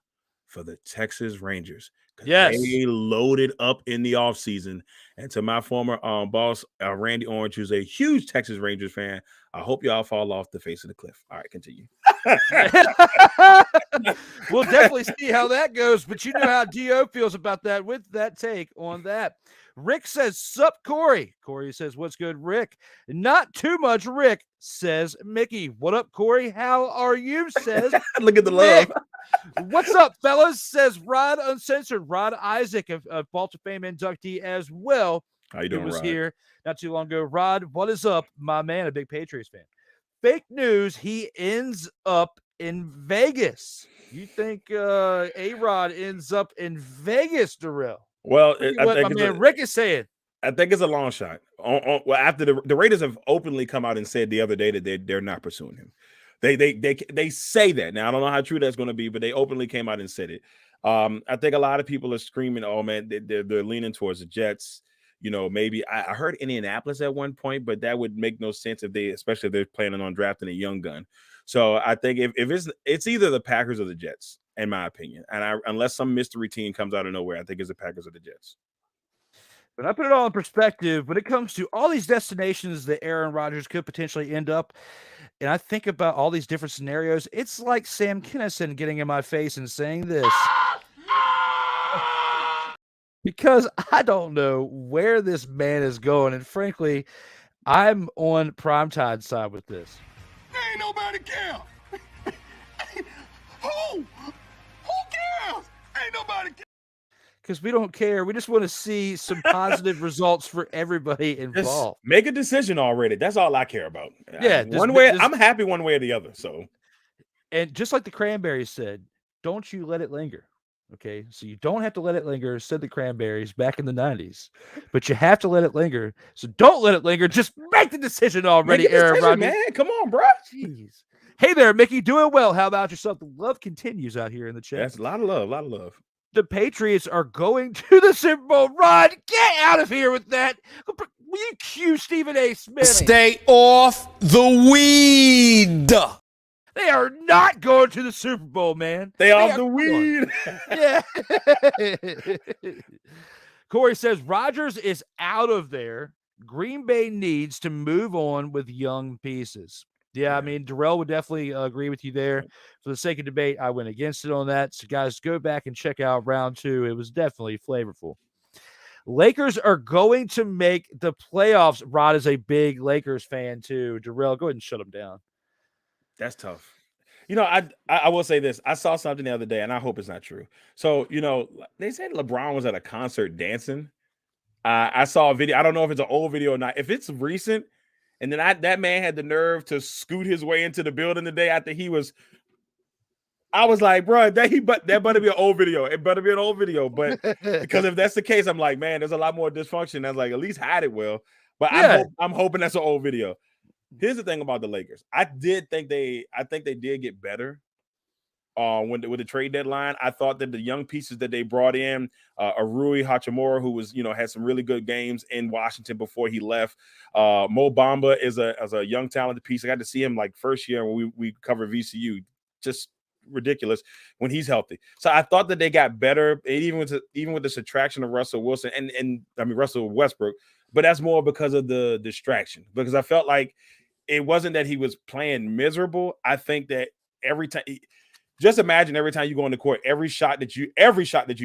for the Texas Rangers. Yes. They loaded up in the offseason. And to my former boss, Randy Orange, who's a huge Texas Rangers fan, I hope y'all fall off the face of the cliff. All right, continue. We'll definitely see how that goes, but you know how Dio feels about that with that take on that. Rick says, sup, Corey. Corey says, what's good, Rick? Not too much, Rick, says Mickey. What up, Corey? How are you, says Look at the love. What's up, fellas, says Rod Uncensored. Rod Isaac, of Baltimore Fame inductee as well. How you doing, was Rod? Here not too long ago. Rod, what is up, my man, a big Patriots fan? Fake news, he ends up in Vegas. You think A-Rod ends up in Vegas, Darrell? Well, What my man Rick is saying. I think it's a long shot. Well, after the Raiders have openly come out and said the other day that they're not pursuing him. They say that. Now I don't know how true that's going to be, but they openly came out and said it. I think a lot of people are screaming, "Oh man, they're leaning towards the Jets." Maybe I heard Indianapolis at one point, but that would make no sense especially if they're planning on drafting a young gun. So I think if it's either the Packers or the Jets, in my opinion, and unless some mystery team comes out of nowhere, I think it's the Packers or the Jets. But I put it all in perspective when it comes to all these destinations that Aaron Rodgers could potentially end up. And I think about all these different scenarios. It's like Sam Kinison getting in my face and saying this. Because I don't know where this man is going. And frankly, I'm on Primetide's side with this. Ain't nobody care. Who cares? Ain't nobody care. Because we don't care. We just want to see some positive results for everybody involved. Just make a decision already. That's all I care about. Yeah. I'm happy one way or the other. So, and just like the Cranberries said, don't you let it linger. Okay. So you don't have to let it linger, said the Cranberries back in the 90s. But you have to let it linger. So don't let it linger. Just make the decision already, Aaron Rodgers. Man, come on, bro. Jeez. Hey there, Mickey. Doing well. How about yourself? The love continues out here in the chat. That's a lot of love. The Patriots are going to the Super Bowl. Rod, get out of here with that. Will you cue Stephen A. Smith? Stay off the weed. They are not going to the Super Bowl, man. They off the weed. Yeah. Corey says Rodgers is out of there. Green Bay needs to move on with young pieces. Yeah, I mean, Darrell would definitely agree with you there. For the sake of debate, I went against it on that. So, guys, go back and check out round 2. It was definitely flavorful. Lakers are going to make the playoffs. Rod is a big Lakers fan, too. Darrell, go ahead and shut him down. That's tough. I will say this. I saw something the other day, and I hope it's not true. So, they said LeBron was at a concert dancing. I saw a video. I don't know if it's an old video or not. If it's recent, and then that man had the nerve to scoot his way into the building the day after I was like, bro, that better be an old video. It better be an old video. But because if that's the case, I'm like, man, there's a lot more dysfunction. I was like, at least hide it well. But yeah. I'm hoping that's an old video. Here's the thing about the Lakers. I think they did get better with the trade deadline. I thought that the young pieces that they brought in, Rui Hachimura, who was, had some really good games in Washington before he left. Mo Bamba is a young talented piece. I got to see him like first year when we covered VCU. Just ridiculous when he's healthy. So I thought that they got better, even with the subtraction of Russell Wilson and Russell Westbrook. But that's more because of the distraction. Because I felt like it wasn't that he was playing miserable. I think that every time just imagine every time you go on the court, every shot that you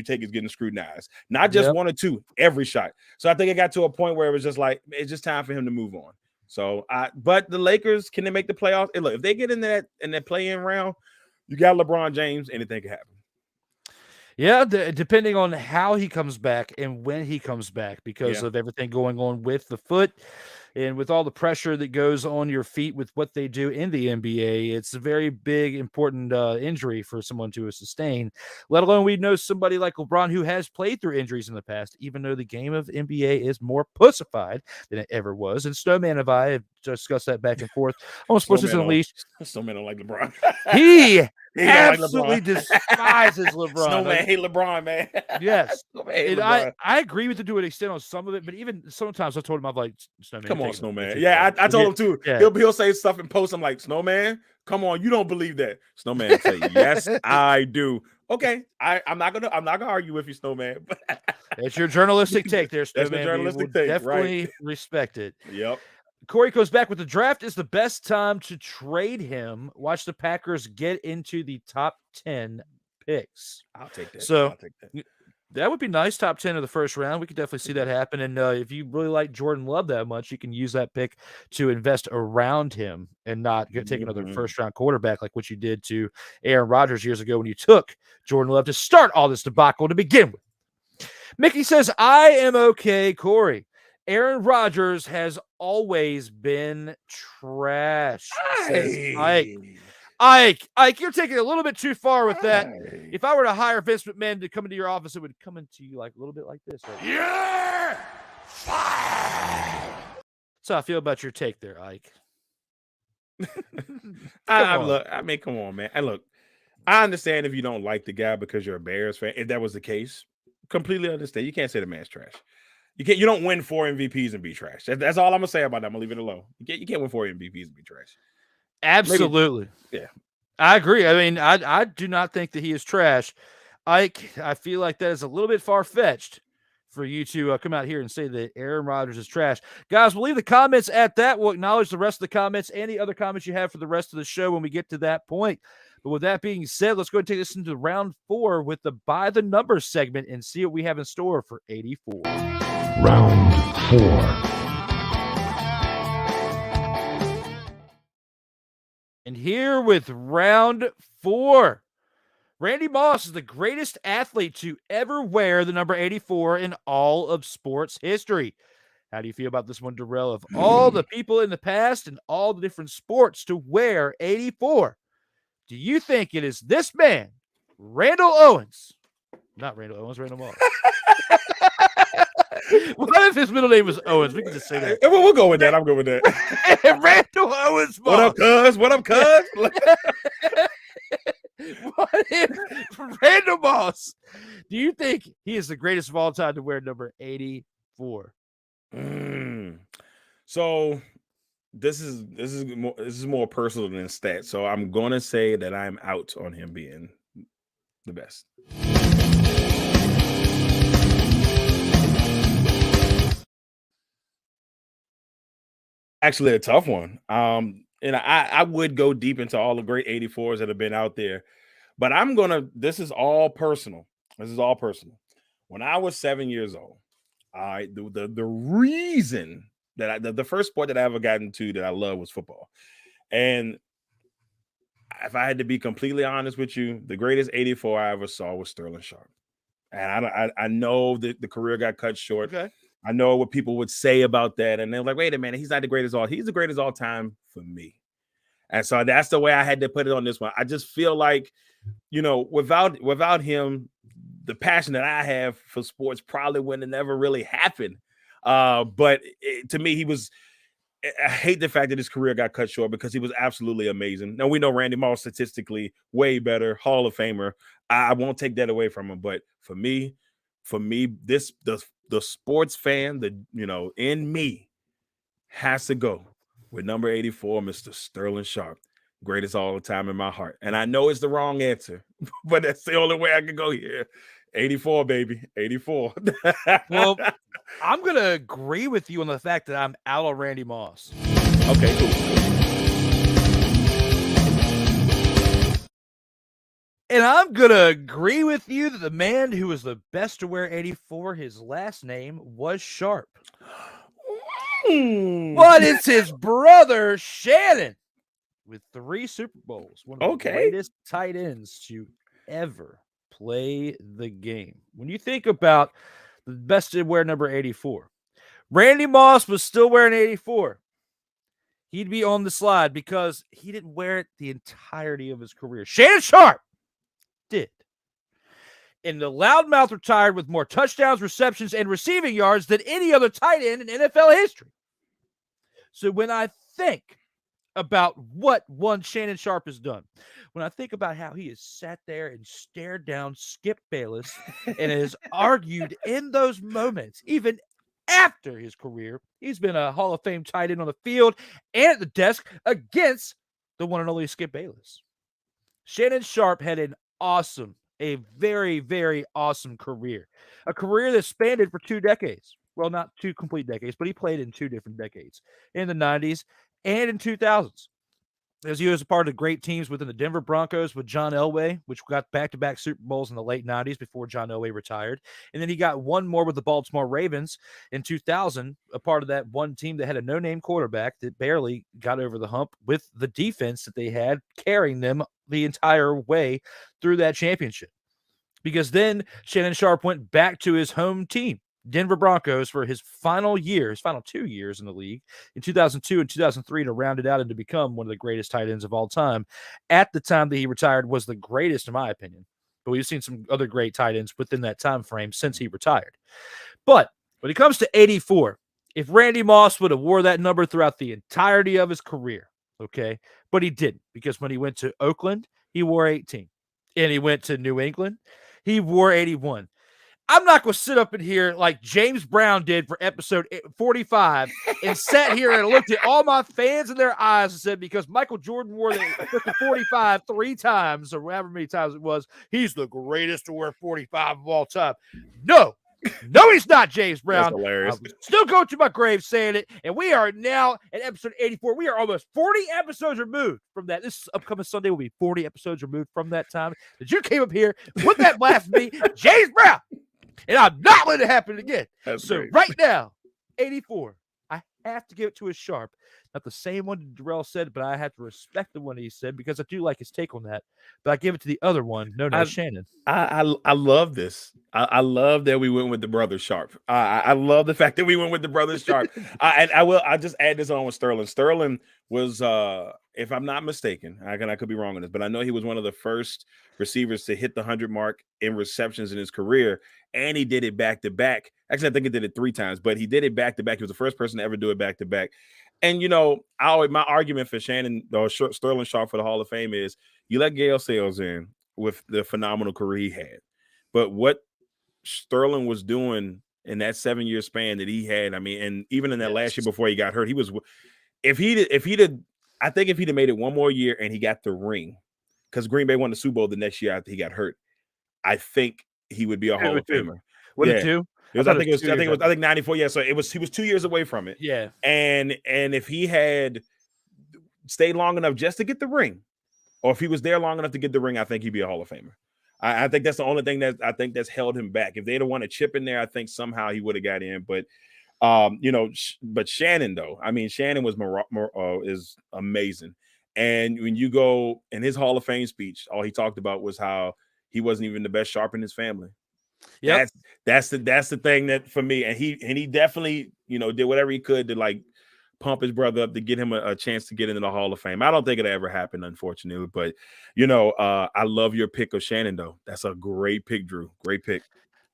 take is getting scrutinized. Not just one or two, every shot. So I think it got to a point where it was just like, it's just time for him to move on. So but the Lakers, can they make the playoffs? And look, if they get in that play-in round, you got LeBron James, anything can happen. Yeah, depending on how he comes back and when he comes back, because of everything going on with the foot and with all the pressure that goes on your feet with what they do in the NBA. It's a very big, important injury for someone to sustain, let alone we know somebody like LeBron who has played through injuries in the past, even though the game of NBA is more pussified than it ever was. And Snowman and I have discussed that back and forth on Sports Unleashed. Snowman don't like LeBron. He absolutely despises LeBron. Snowman hate LeBron, man. Yes. And I agree with him to an extent on some of it, but even sometimes I told him, I'm like, Snowman, come on, Snowman. Yeah, I told him too. Yeah. He'll say stuff and post. I'm like, Snowman, come on, you don't believe that. Snowman say, yes, I do. Okay, I'm not gonna argue with you, Snowman. It's your journalistic take there, Snowman. That's the journalistic take. Definitely respect it. Yep. Corey goes back with the draft is the best time to trade him. Watch the Packers get into the top 10 picks. I'll take that. So I'll take that. That would be nice. Top 10 of the first round. We could definitely see that happen. And if you really like Jordan Love that much, you can use that pick to invest around him and not take another first round quarterback like what you did to Aaron Rodgers years ago when you took Jordan Love to start all this debacle to begin with. Mickey says, I am okay, Corey. Aaron Rodgers has always been trash. Ike, you're taking it a little bit too far with that. If I were to hire Vince McMahon to come into your office, it would come into you like a little bit like this. Right? You're fired. That's how I feel about your take there, Ike. Come on, man. And look, I understand if you don't like the guy because you're a Bears fan. If that was the case, completely understand. You can't say the man's trash. You don't win 4 MVPs and be trash. That's all I'm gonna say about that. I'm gonna leave it alone. You can't win 4 MVPs and be trash. Absolutely. Yeah. I agree. I mean, I do not think that he is trash. Ike, I feel like that is a little bit far-fetched for you to come out here and say that Aaron Rodgers is trash. Guys, we'll leave the comments at that. We'll acknowledge the rest of the comments, any other comments you have for the rest of the show when we get to that point. But with that being said, let's go and take this into round 4 with the By the Numbers segment and see what we have in store for 84. Round 4. And here with round 4, Randy Moss is the greatest athlete to ever wear the number 84 in all of sports history. How do you feel about this one, Darrell? Of all the people in the past and all the different sports to wear 84, do you think it is this man, Randall Owens? Not Randall Owens, Randall Moss. What if his middle name was Owens? We can just say that. We'll go with that. I'm good with that. Randall Owens. What up, cuz? What up, cuz? What if Randall Moss? Do you think he is the greatest of all time to wear number 84? So this is more personal than stats. So I'm gonna say that I'm out on him being the best. Actually, a tough one. And I would go deep into all the great 84s that have been out there, but this is all personal. When I was 7 years old, the reason that the first sport that I ever got into that I love was football. And if I had to be completely honest with you, the greatest 84 I ever saw was Sterling Sharp. And I know that the career got cut short. Okay. I know what people would say about that. And they're like, wait a minute, he's not the greatest he's the greatest all time for me. And so that's the way I had to put it on this one. I just feel like, without him, the passion that I have for sports probably wouldn't have never really happened. But to me, I hate the fact that his career got cut short because he was absolutely amazing. Now we know Randy Moss statistically way better, Hall of Famer. I won't take that away from him. But for me, the sports fan, in me has to go with number 84, Mr. Sterling Sharp, greatest all the time in my heart. And I know it's the wrong answer, but that's the only way I can go here. 84, baby, 84. Well, I'm going to agree with you on the fact that I'm out on Randy Moss. Okay, cool. And I'm going to agree with you that the man who was the best to wear 84, his last name was Sharp. But it's his brother, Shannon, with 3 Super Bowls. One of the greatest tight ends to ever play the game. When you think about the best to wear number 84, Randy Moss was still wearing 84. He'd be on the slide because he didn't wear it the entirety of his career. Shannon Sharp did. And the loudmouth retired with more touchdowns, receptions, and receiving yards than any other tight end in NFL history. So when I think about what one Shannon Sharp has done, when I think about how he has sat there and stared down Skip Bayless and has argued in those moments, even after his career, he's been a Hall of Fame tight end on the field and at the desk against the one and only Skip Bayless. Shannon Sharp had a very, very awesome career. A career that spanned for 2 decades. Well, not 2 complete decades, but he played in 2 different decades, in the 90s and in 2000s. As he was a part of great teams within the Denver Broncos with John Elway, which got back-to-back Super Bowls in the late 90s before John Elway retired. And then he got one more with the Baltimore Ravens in 2000, a part of that one team that had a no-name quarterback that barely got over the hump with the defense that they had carrying them the entire way through that championship. Because then Shannon Sharp went back to his home team, Denver Broncos, for his final 2 years in the league in 2002 and 2003 to round it out and to become one of the greatest tight ends of all time. At the time that he retired was the greatest, in my opinion. But we've seen some other great tight ends within that time frame since he retired. But when it comes to 84, if Randy Moss would have wore that number throughout the entirety of his career, okay, but he didn't, because when he went to Oakland, he wore 18. And he went to New England, he wore 81. I'm not going to sit up in here like James Brown did for episode 45 and sat here and looked at all my fans in their eyes and said, because Michael Jordan wore the 45 3 times or however many times it was, he's the greatest to wear 45 of all time. No, he's not, James Brown. That's hilarious. I'm still going to my grave saying it, and we are now at episode 84. We are almost 40 episodes removed from that. This upcoming Sunday will be 40 episodes removed from that time that you came up here with that blasphemy, James Brown. And I'm not letting it happen again. That's so great. Right now, 84, I have to give it to his Sharp. Not the same one that Darrell said, but I have to respect the one he said because I do like his take on that. But I give it to the other one, known as Shannon. I love this. I love that we went with the brother Sharp. I love the fact that we went with the brother Sharp. I'll just add this on with Sterling. Sterling was, if I'm not mistaken, I could be wrong on this, but I know he was one of the first receivers to hit the 100 mark in receptions in his career, and he did it back-to-back. Actually, I think he did it 3 times, but he did it back-to-back. He was the first person to ever do it back-to-back. And, my argument for Shannon, or Sterling Sharp for the Hall of Fame is you let Gale Sayles in with the phenomenal career he had. But what Sterling was doing in that 7-year span that he had, I mean, and even in that last year before he got hurt, he was – if he'd have made it one more year and he got the ring, because Green Bay won the Super Bowl the next year after he got hurt, I think he would be a Hall of Famer. What did it do? I think 94. Yeah, so he was 2 years away from it. Yeah. And if he had stayed long enough just to get the ring, or if he was there long enough to get the ring, I think he'd be a Hall of Famer. I think that's the only thing that I think that's held him back. If they'd have won a chip in there, I think somehow he would have got in. But but Shannon, though, I mean, Shannon was is amazing. And when you go in his Hall of Fame speech, all he talked about was how he wasn't even the best Sharp in his family. Yeah, that's the thing that for me, and he definitely did whatever he could to like pump his brother up to get him a chance to get into the Hall of Fame. I don't think it'll ever happen, unfortunately, but I love your pick of Shannon, though. That's a great pick, Drew. Great pick.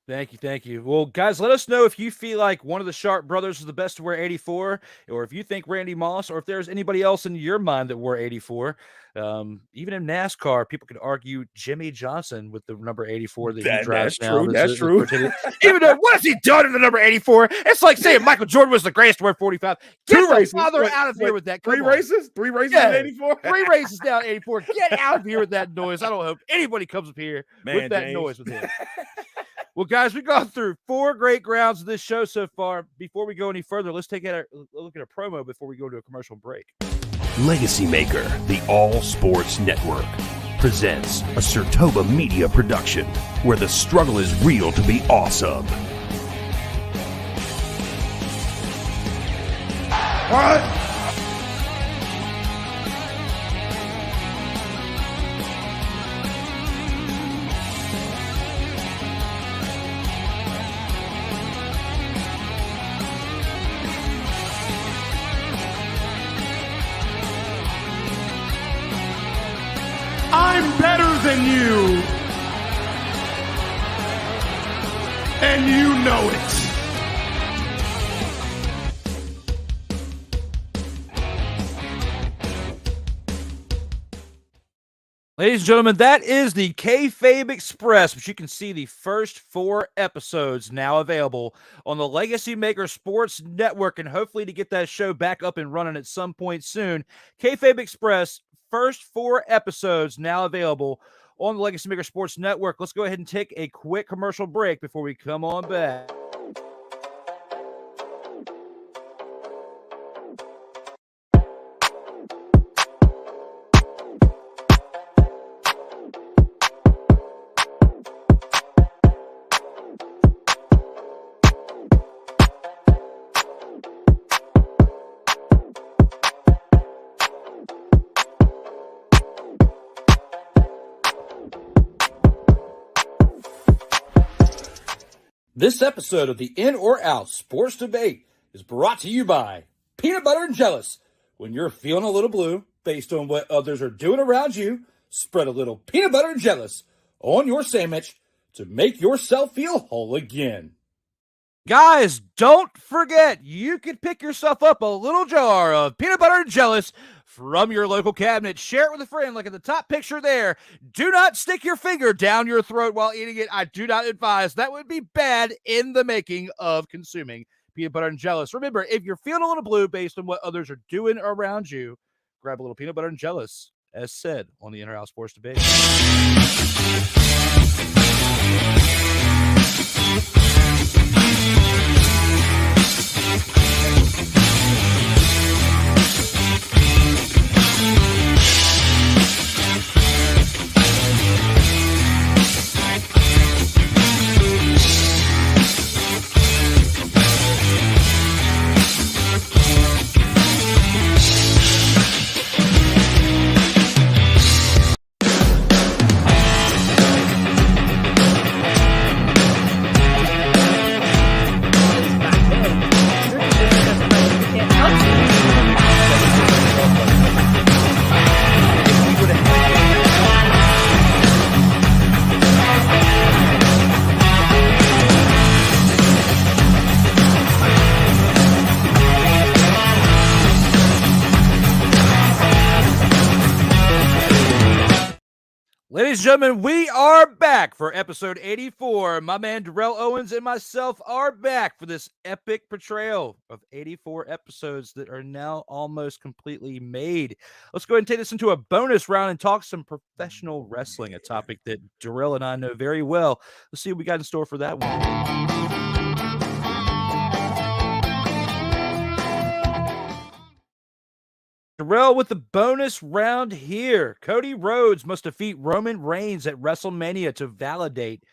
Thank you. Well, guys, let us know if you feel like one of the Sharp brothers is the best to wear 84, or if you think Randy Moss, or if there's anybody else in your mind that wore 84. Even in NASCAR, people could argue Jimmy Johnson with the number 84 that he drives now. That's true. Even though, what has he done in the number 84? It's like saying Michael Jordan was the greatest to wear 45. Get the father out of here with that. Three races in 84? 3 races down 84. Get out of here with that noise. I don't hope anybody comes up here with that noise with him. Well, guys, we've gone through 4 great grounds of this show so far. Before we go any further, let's take a look at a promo before we go to a commercial break. LegacyMaker, the all sports network, presents a SIRTOBA media production where the struggle is real to be awesome. I'm better than you. And you know it. Ladies and gentlemen, that is the Kayfabe Express, which you can see the first 4 episodes now available on the LegacyMaker Sports Network, and hopefully to get that show back up and running at some point soon. Kayfabe Express, first 4 episodes now available on the LegacyMaker Sports Network. Let's go ahead and take a quick commercial break before we come on back. This episode of the In or Out Sports Debate is brought to you by Peanut Butter and Jealous. When you're feeling a little blue based on what others are doing around you, spread a little peanut butter and jealous on your sandwich to make yourself feel whole again. Guys, don't forget, you can pick yourself up a little jar of peanut butter and jealous from your local cabinet. Share it with a friend, like in the top picture there. Do not stick your finger down your throat while eating it. I do not advise. That would be bad in the making of consuming peanut butter and jealous. Remember, if you're feeling a little blue based on what others are doing around you, grab a little peanut butter and jealous, as said on the In or Out Sports Debate. Ladies and gentlemen, we are back for episode 84. My man Darrell Owens and myself are back for this epic portrayal of 84 episodes that are now almost completely made. Let's go ahead and take this into a bonus round and talk some professional wrestling, a topic that Darrell and I know very well. Let's see what we got in store for that one. Darrell with the bonus round here. Cody Rhodes must defeat Roman Reigns at WrestleMania to validate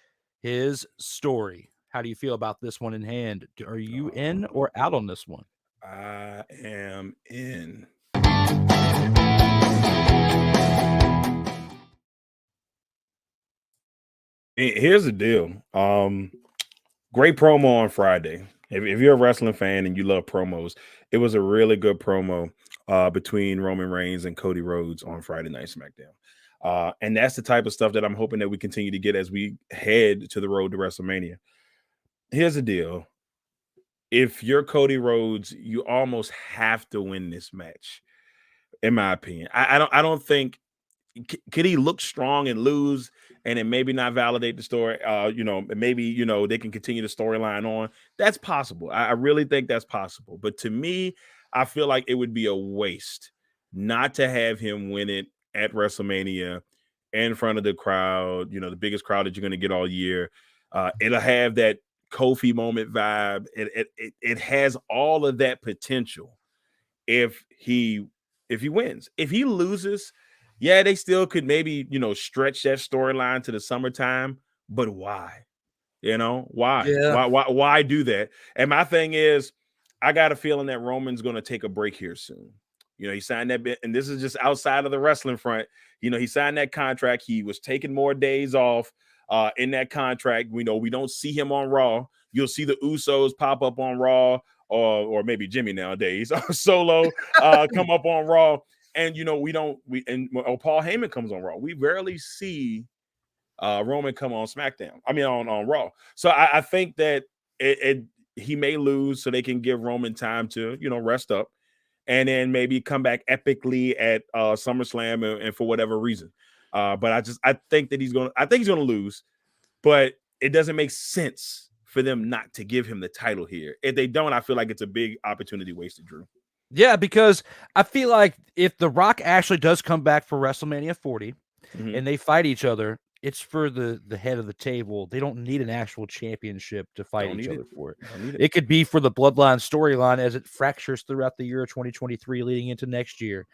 his story. How do you feel about this one in hand? Are you in or out on this one? I am in. Here's the deal. Great promo on Friday. If you're a wrestling fan and you love promos, it was a really good promo between Roman Reigns and Cody Rhodes on Friday Night SmackDown. And that's the type of stuff that I'm hoping that we continue to get as we head to the road to WrestleMania. Here's the deal. If you're Cody Rhodes, you almost have to win this match, in my opinion. I don't think could he look strong and lose and then maybe not validate the story? Maybe they can continue the storyline on. That's possible. I really think that's possible. But to me, I feel like it would be a waste not to have him win it at WrestleMania in front of the crowd, the biggest crowd that you're going to get all year. It'll have that Kofi moment vibe. It has all of that potential if he wins. If he loses, Yeah, they still could maybe, stretch that storyline to the summertime, but why? Why? Yeah. Why do that? And my thing is, I got a feeling that Roman's going to take a break here soon. He signed that bit, and this is just outside of the wrestling front. He signed that contract. He was taking more days off in that contract. We don't see him on Raw. You'll see the Usos pop up on Raw, or maybe Jimmy nowadays, Solo come up on Raw. And Paul Heyman comes on Raw. We rarely see Roman come on SmackDown. I mean on Raw. So I think that he may lose so they can give Roman time to rest up, and then maybe come back epically at SummerSlam and for whatever reason. But I think he's gonna lose, but it doesn't make sense for them not to give him the title here. If they don't, I feel like it's a big opportunity wasted, Drew. Yeah, because I feel like if The Rock actually does come back for WrestleMania 40 and they fight each other, it's for the head of the table. They don't need an actual championship to fight each other for it. It could be for the bloodline storyline as it fractures throughout the year of 2023 leading into next year.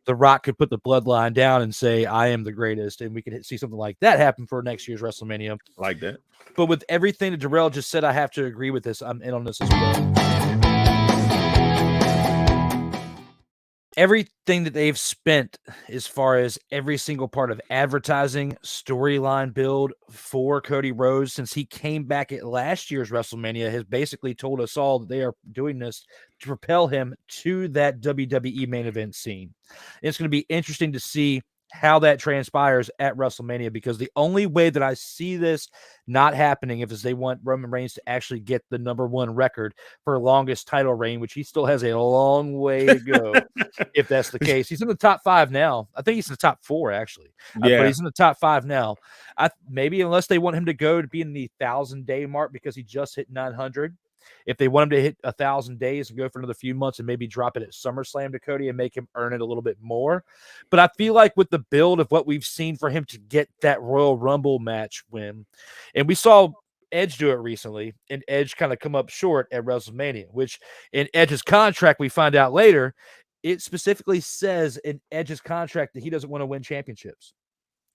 The Rock could put the bloodline down and say, I am the greatest, and we could see something like that happen for next year's WrestleMania. Like that. But with everything that Darrell just said, I have to agree with this. I'm in on this as well. Everything that they've spent as far as every single part of advertising, storyline build for Cody Rhodes since he came back at last year's WrestleMania has basically told us all that they are doing this to propel him to that WWE main event scene. It's going to be interesting to see how that transpires at WrestleMania, because the only way that I see this not happening is they want Roman Reigns to actually get the #1 record for longest title reign, which he still has a long way to go. If that's the case, he's in the top 5 now. I think he's in the top 4 actually, but he's in the top 5 now. Maybe unless they want him to go to be in the 1,000-day mark because he just hit 900. If they want him to hit 1,000 days and go for another few months and maybe drop it at SummerSlam to Cody and make him earn it a little bit more. But I feel like with the build of what we've seen for him to get that Royal Rumble match win, and we saw Edge do it recently, and Edge kind of come up short at WrestleMania, which in Edge's contract, we find out later, it specifically says in Edge's contract that he doesn't want to win championships,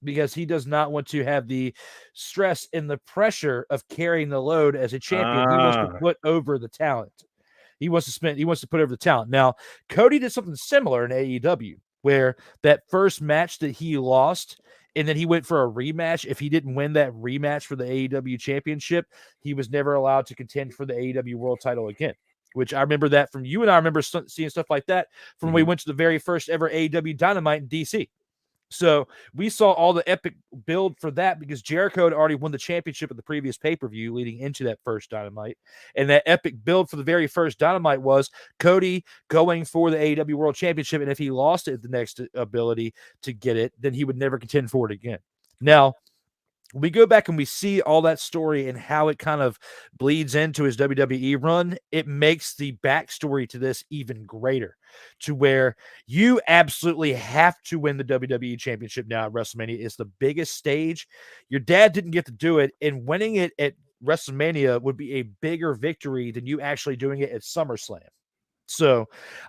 because he does not want to have the stress and the pressure of carrying the load as a champion. He wants to put over the talent. He wants to put over the talent. Now, Cody did something similar in AEW, where that first match that he lost, and then he went for a rematch. If he didn't win that rematch for the AEW championship, he was never allowed to contend for the AEW world title again. Which I remember that from you, and I remember seeing stuff like that from when we went to the very first ever AEW Dynamite in DC. So we saw all the epic build for that because Jericho had already won the championship at the previous pay-per-view leading into that first Dynamite. And that epic build for the very first Dynamite was Cody going for the AEW World Championship. And if he lost it at the next ability to get it, then he would never contend for it again. Now, we go back and we see all that story and how it kind of bleeds into his WWE run. It makes the backstory to this even greater, to where you absolutely have to win the WWE Championship now at WrestleMania. It's the biggest stage. Your dad didn't get to do it, and winning it at WrestleMania would be a bigger victory than you actually doing it at SummerSlam. So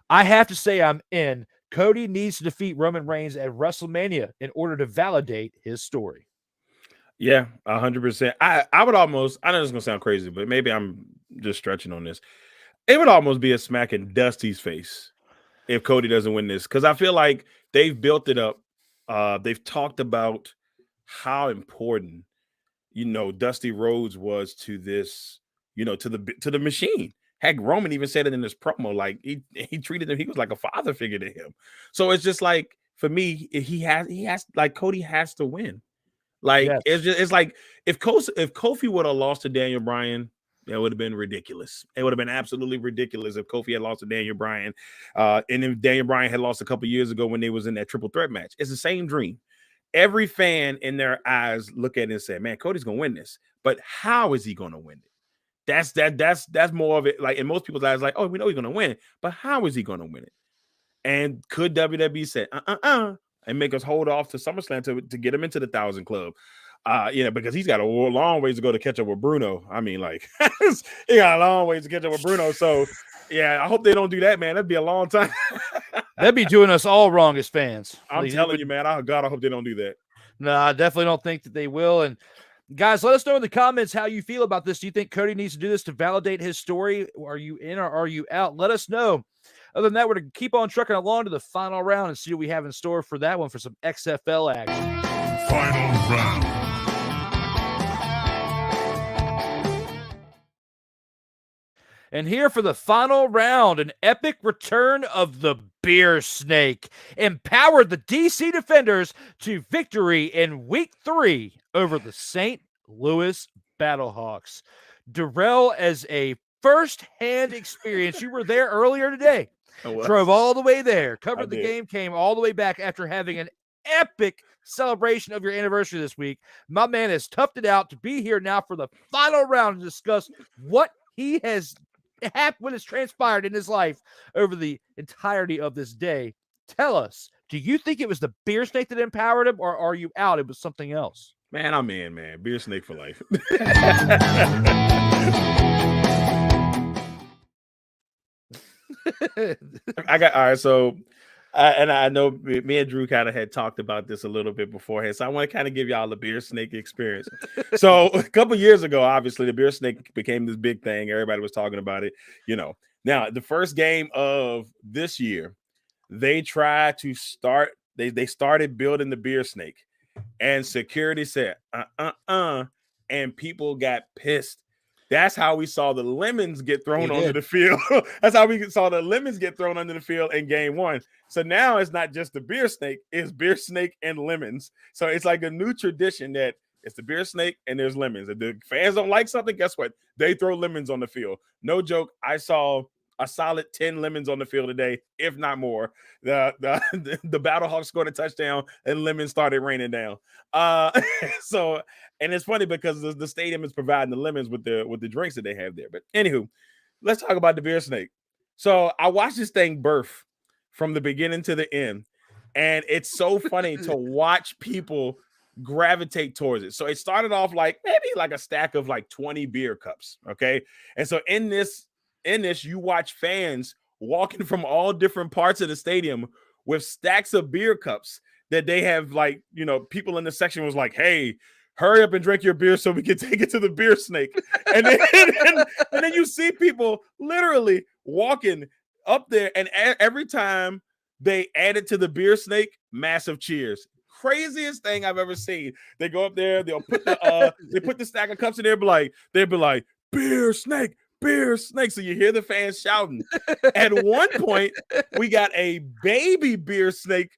I have to say I'm in. Cody needs to defeat Roman Reigns at WrestleMania in order to validate his story. Yeah, 100%. I would almost, I know it's gonna sound crazy, but maybe I'm just stretching on this. It would almost be a smack in Dusty's face if Cody doesn't win this, because I feel like they've built it up. They've talked about how important, Dusty Rhodes was to this, to the machine. Heck, Roman even said it in his promo, like he treated him, he was like a father figure to him. So it's just like, for me, he has like Cody has to win. Like, yes. It's like if Kofi would have lost to Daniel Bryan, that would have been ridiculous. It would have been absolutely ridiculous if Kofi had lost to Daniel Bryan. And if Daniel Bryan had lost a couple years ago when they was in that triple threat match. It's the same dream. Every fan in their eyes look at it and say, man, Cody's gonna win this. But how is he gonna win it? That's more of it. Like in most people's eyes, like, oh, we know he's gonna win, but how is he gonna win it? And could WWE say, and make us hold off to SummerSlam to get him into the 1,000 club? Because he's got a long ways to go to catch up with Bruno. I mean, like, he got a long ways to catch up with Bruno. So, yeah, I hope they don't do that, man. That'd be a long time. They'd be doing us all wrong as fans. I'm telling you, man. Oh, God, I hope they don't do that. No, I definitely don't think that they will. And guys, let us know in the comments how you feel about this. Do you think Cody needs to do this to validate his story? Are you in or are you out? Let us know. Other than that, we're going to keep on trucking along to the final round and see what we have in store for that one for some XFL action. Final round. And here for the final round, an epic return of the Beer Snake empowered the DC Defenders to victory in Week 3 over the St. Louis Battlehawks. Darrell, as a first-hand experience, you were there earlier today. Drove all the way there, covered the game, came all the way back after having an epic celebration of your anniversary this week. My man has toughed it out to be here now for the final round to discuss what has transpired in his life over the entirety of this day. Tell us, do you think it was the Beer Snake that empowered him, or are you out? It was something else. Man, I'm in, man. Beer Snake for life. All right. So, and I know me and Drew kind of had talked about this a little bit beforehand. So I want to kind of give y'all the Beer Snake experience. So a couple years ago, obviously, the Beer Snake became this big thing. Everybody was talking about it. Now the first game of this year, they tried to start. They started building the Beer Snake, and security said, and people got pissed. That's how we saw the lemons get thrown onto the field. That's how we saw the lemons get thrown onto the field in game 1. So now it's not just the Beer Snake, it's Beer Snake and lemons. So it's like a new tradition that it's the Beer Snake and there's lemons. If the fans don't like something, guess what? They throw lemons on the field. No joke. I saw a solid 10 lemons on the field today, if not more. The Battlehawks scored a touchdown and lemons started raining down. And it's funny because the stadium is providing the lemons with the drinks that they have there. But anywho, let's talk about the Beer Snake. So I watched this thing birth from the beginning to the end, and it's so funny to watch people gravitate towards it. So it started off maybe like a stack of 20 beer cups. Okay. And so in this, you watch fans walking from all different parts of the stadium with stacks of beer cups that they have, people in the section was like, hey, hurry up and drink your beer so we can take it to the Beer Snake. And then you see people literally walking up there, and every time they add it to the Beer Snake, massive cheers. Craziest thing I've ever seen. They go up there, they'll put the stack of cups in there, they'll be like, Beer Snake, Beer Snake. So you hear the fans shouting. At one point, we got a baby Beer Snake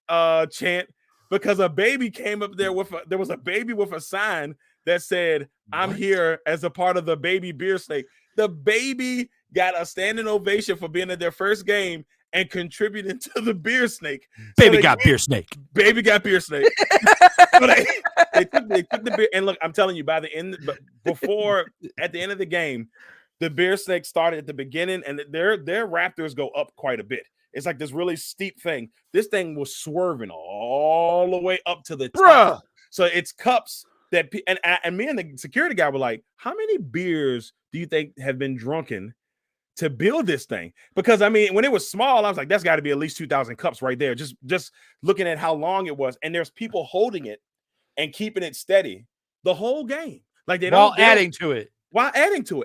chant because a baby came up there there was a baby with a sign that said, I'm here as a part of the baby Beer Snake. The baby got a standing ovation for being at their first game and contributing to the Beer Snake. Baby got Beer Snake. Baby got Beer Snake. So they took the beer. And look, I'm telling you, at the end of the game, the Beer Snake started at the beginning, and their Raptors go up quite a bit. It's like this really steep thing. This thing was swerving all the way up to the top. Bruh. So it's cups that, and me and the security guy were like, how many beers do you think have been drunken to build this thing? Because I mean, when it was small, I was like, that's got to be at least 2,000 cups right there. Just looking at how long it was, and there's people holding it and keeping it steady the whole game, while adding to it,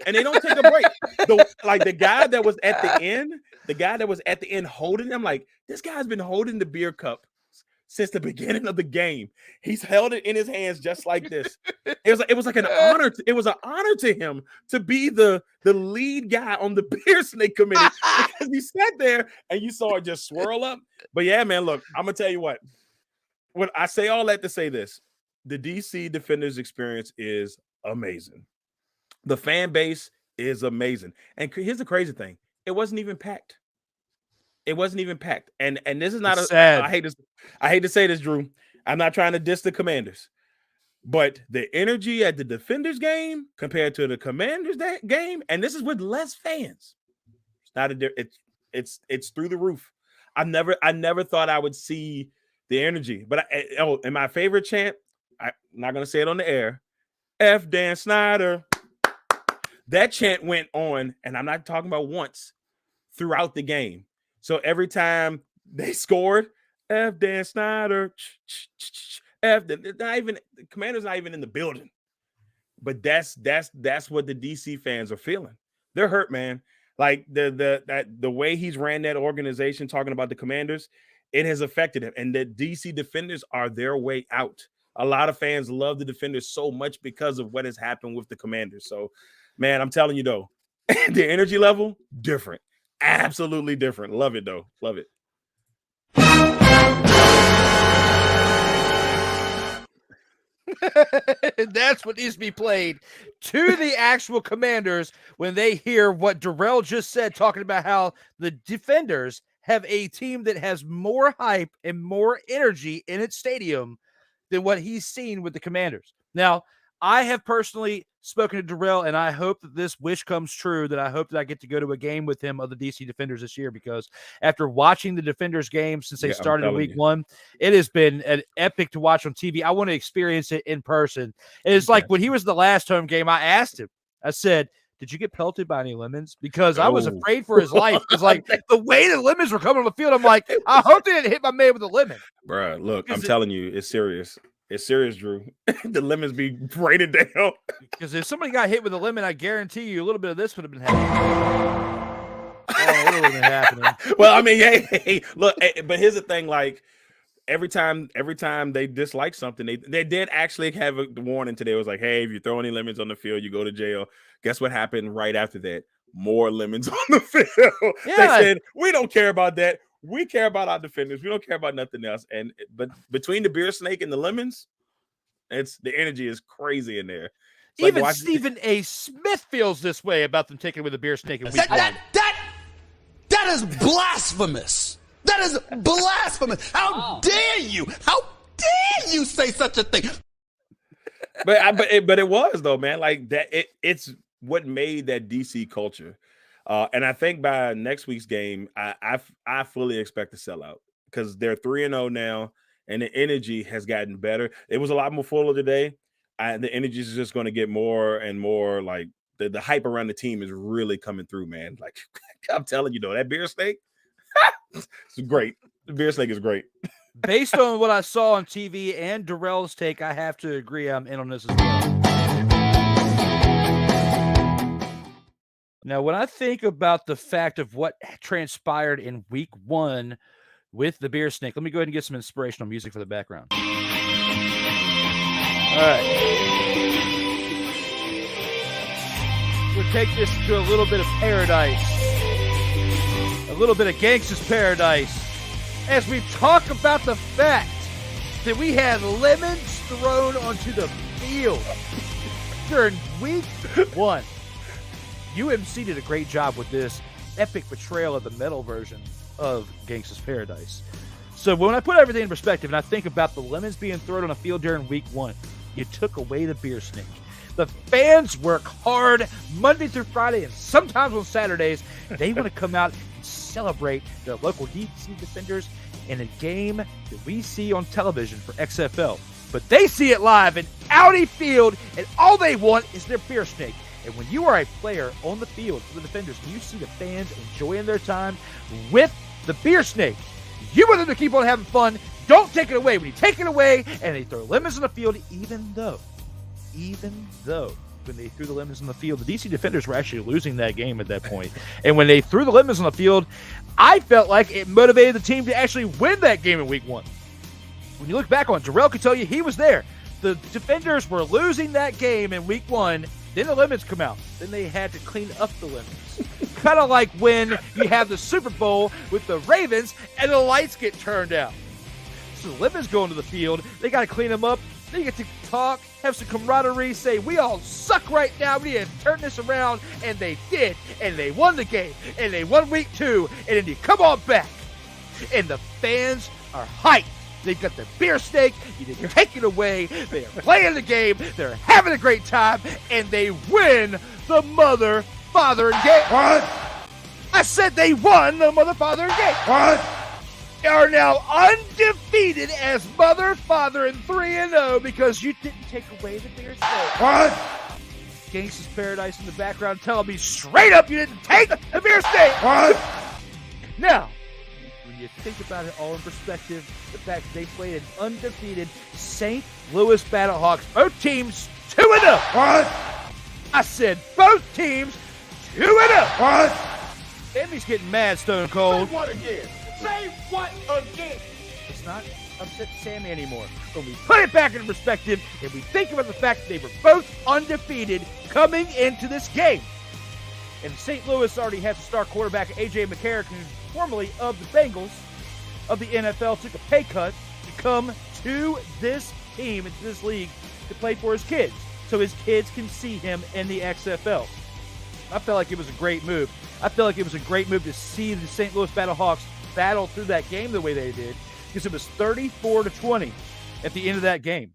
and they don't take a break. The guy that was at the end holding them, this guy's been holding the beer cup since the beginning of the game. He's held it in his hands just like this. It was like an honor. It was an honor to him to be the lead guy on the Beer Snake committee because he sat there and you saw it just swirl up. But yeah, man, look, I'm gonna tell you what. When I say all that to say this, the DC Defenders experience is amazing. The fan base is amazing. And here's the crazy thing. It wasn't even packed. And this is not I hate to say this, Drew. I'm not trying to diss the Commanders. But the energy at the Defenders game compared to the Commanders game, and this is with less fans. It's through the roof. I never thought I would see the energy. But and my favorite chant, I'm not going to say it on the air. F Dan Snyder. That chant went on, and I'm not talking about once, throughout the game. So every time they scored. F. Dan Snyder. The Commander's not even in the building. But that's what the DC fans are feeling. They're hurt, man. Like the way he's ran that organization, talking about the Commanders, it has affected him. And the DC Defenders are their way out. A lot of fans love the Defenders so much because of what has happened with the Commanders. So, man, I'm telling you, though, the energy level, different. Absolutely different. Love it, though. Love it. That's what needs to be played to the actual Commanders when they hear what Darrell just said, talking about how the Defenders have a team that has more hype and more energy in its stadium than what he's seen with the Commanders. Now, I have personally spoken to Darrell, and I hope that this wish comes true, that I hope that I get to go to a game with him of the DC Defenders this year, because after watching the Defenders game since they started in week one, it has been an epic to watch on TV. I want to experience it in person. And it's like when he was the last home game, I asked him, I said, did you get pelted by any lemons? Because I was afraid for his life. It's like the way the lemons were coming on the field, I'm like, I hope they didn't hit my man with a lemon. Bro, look, I'm telling you, it's serious. It's serious, Drew. The lemons be braided down. Because if somebody got hit with a lemon, I guarantee you a little bit of this would have been happening. It would have been happening. Well, I mean, hey, look, but here's the thing, like, every time they dislike something, they did actually have a warning today. It was like, hey, if you throw any lemons on the field, you go to jail. Guess what happened right after that? More lemons on the field. Yeah. They said, we don't care about that. We care about our defenders. We don't care about nothing else. But between the beer snake and the lemons, the energy is crazy in there. It's even like Stephen A. Smith feels this way about them taking away the beer snake in week one. That is blasphemous. That is blasphemous. How dare you? How dare you say such a thing? But it was, though, man. Like that, it's what made that DC culture. And I think by next week's game, I fully expect to sell out, because they're 3-0 now, and the energy has gotten better. It was a lot more fuller today. The energy is just going to get more and more. Like the hype around the team is really coming through, man. Like I'm telling you, though, that beer snake, it's great. The beer snake is great. Based on what I saw on TV and Darrell's take, I have to agree I'm in on this as well. Now, when I think about the fact of what transpired in week one with the beer snake, let me go ahead and get some inspirational music for the background. All right. We'll take this to a little bit of paradise, a little bit of gangsta's paradise, as we talk about the fact that we had lemons thrown onto the field during week one. UMC did a great job with this epic portrayal of the metal version of Gangsta's Paradise. So when I put everything in perspective and I think about the lemons being thrown on a field during week one, you took away the beer snake. The fans work hard Monday through Friday and sometimes on Saturdays. They want to come out and celebrate their local DC Defenders in a game that we see on television for XFL. But they see it live in Audi Field, and all they want is their beer snake. And when you are a player on the field for the Defenders, and you see the fans enjoying their time with the beer snake, you want them to keep on having fun. Don't take it away. When you take it away and they throw lemons on the field, even though when they threw the lemons on the field, the DC Defenders were actually losing that game at that point. And when they threw the lemons on the field, I felt like it motivated the team to actually win that game in week one. When you look back on it, Darrell could tell you he was there. The Defenders were losing that game in week one. Then the lemons come out. Then they had to clean up the lemons. Kind of like when you have the Super Bowl with the Ravens and the lights get turned out. So the lemons go into the field. They got to clean them up. They get to talk, have some camaraderie, say, we all suck right now. We need to turn this around. And they did. And they won the game. And they won week two. And then you come on back. And the fans are hyped. They've got the beer snake. You didn't take it away. They are playing the game. They're having a great time. And they win the mother, father, and game. What? I said they won the mother, father, and game. What? They are now undefeated as mother, father, and 3-0 because you didn't take away the beer snake. What? Gangsta's Paradise in the background telling me straight up you didn't take the beer snake. What? Now, when when you think about it all in perspective, the fact that they played an undefeated St. Louis Battlehawks, both teams 2-0. What? I said both teams 2-0. What? Sammy's getting mad, Stone Cold. Say what again? Say what again? It's not upset Sammy anymore. When we put it back in perspective and we think about the fact that they were both undefeated coming into this game. And St. Louis already has a star quarterback, A.J. McCarron, who formerly of the Bengals of the NFL, took a pay cut to come to this team, into this league, to play for his kids, so his kids can see him in the XFL. I felt like it was a great move. I felt like it was a great move to see the St. Louis Battlehawks battle through that game the way they did, because it was 34-20 at the end of that game.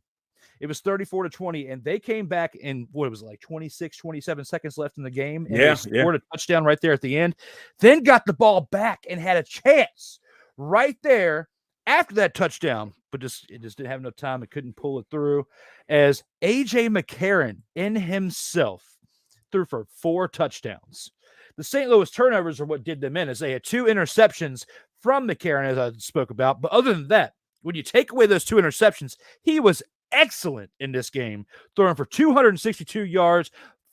It was 34-20, and they came back in, what, it was like 26, 27 seconds left in the game, and they scored a touchdown right there at the end, then got the ball back and had a chance right there after that touchdown, but it just didn't have enough time. It couldn't pull it through, as A.J. McCarron in himself threw for 4 touchdowns. The St. Louis turnovers are what did them in, as they had 2 interceptions from McCarron, as I spoke about. But other than that, when you take away those 2 interceptions, he was excellent in this game, throwing for 262 yards,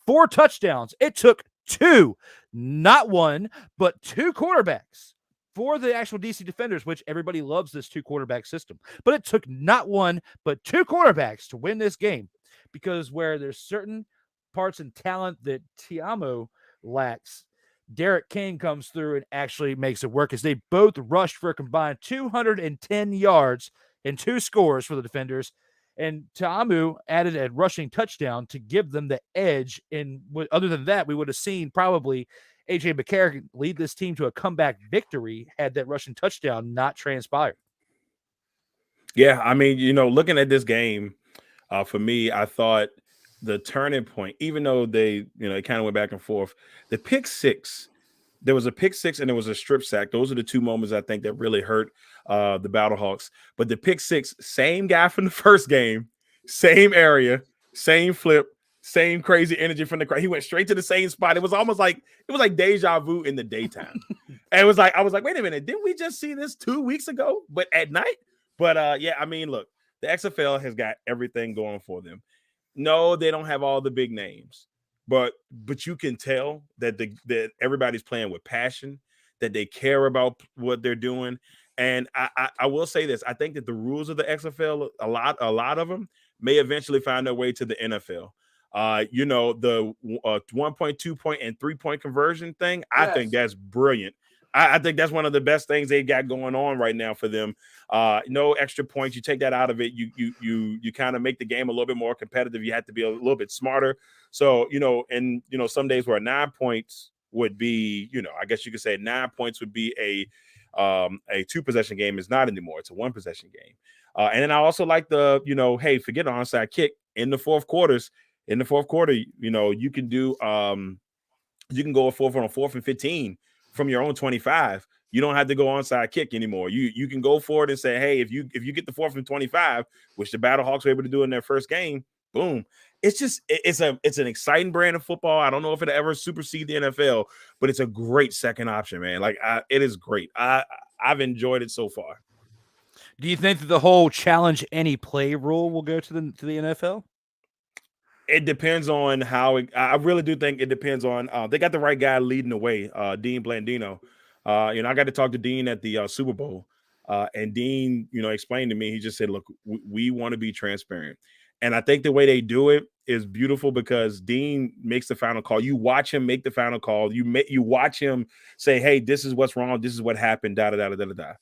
4 touchdowns. It took 2, not 1, but 2 quarterbacks for the actual DC defenders, which everybody loves this 2 quarterback system. But it took not 1, but 2 quarterbacks to win this game, because where there's certain parts and talent that Tiamo lacks, Derek King comes through and actually makes it work, as they both rushed for a combined 210 yards and 2 scores for the defenders. And Ta'amu added a rushing touchdown to give them the edge. And other than that, we would have seen probably A.J. McCarron lead this team to a comeback victory had that rushing touchdown not transpired. Yeah, I mean, looking at this game, for me, I thought the turning point, even though they, it kind of went back and forth, the pick six, there was a pick six and there was a strip sack. Those are the 2 moments I think that really hurt the Battlehawks. But the pick six, same guy from the first game, same area, same flip, same crazy energy from the crowd. He went straight to the same spot. It was almost like deja vu in the daytime. And it was like, I was like, wait a minute, didn't we just see this 2 weeks ago, but at night? But yeah, I mean, look, the XFL has got everything going for them. No, they don't have all the big names, but you can tell that that everybody's playing with passion, that they care about what they're doing. And I will say this: I think that the rules of the XFL, a lot of them may eventually find their way to the NFL. The 1.2 point and 3-point conversion thing. I think that's brilliant. I think that's one of the best things they got going on right now for them. No extra points. You take that out of it. You kind of make the game a little bit more competitive. You have to be a little bit smarter. So, some days where 9 points would be, I guess you could say 9 points would be a 2-possession game. Is not anymore. It's a 1-possession game. And then I also like the, hey, forget an onside kick in the fourth quarters. In the fourth quarter, you can do, you can go a 4th and 15 from your own 25. You don't have to go onside kick anymore. You can go for it and say, hey, if you get the 4th and 25, which the Battlehawks were able to do in their first game, boom. It's an exciting brand of football. I don't know if it'll ever supersede the NFL, but it's a great second option, man. It is great. I've enjoyed it so far. Do you think that the whole challenge any play rule will go to the NFL? It depends on how I really do think it depends on they got the right guy leading the way, Dean Blandino. I got to talk to Dean at the Super Bowl, and Dean, explained to me, he just said, look, we want to be transparent. And I think the way they do it is beautiful, because Dean makes the final call. You watch him make the final call. You watch him say, hey, this is what's wrong. This is what happened, da-da-da-da-da-da.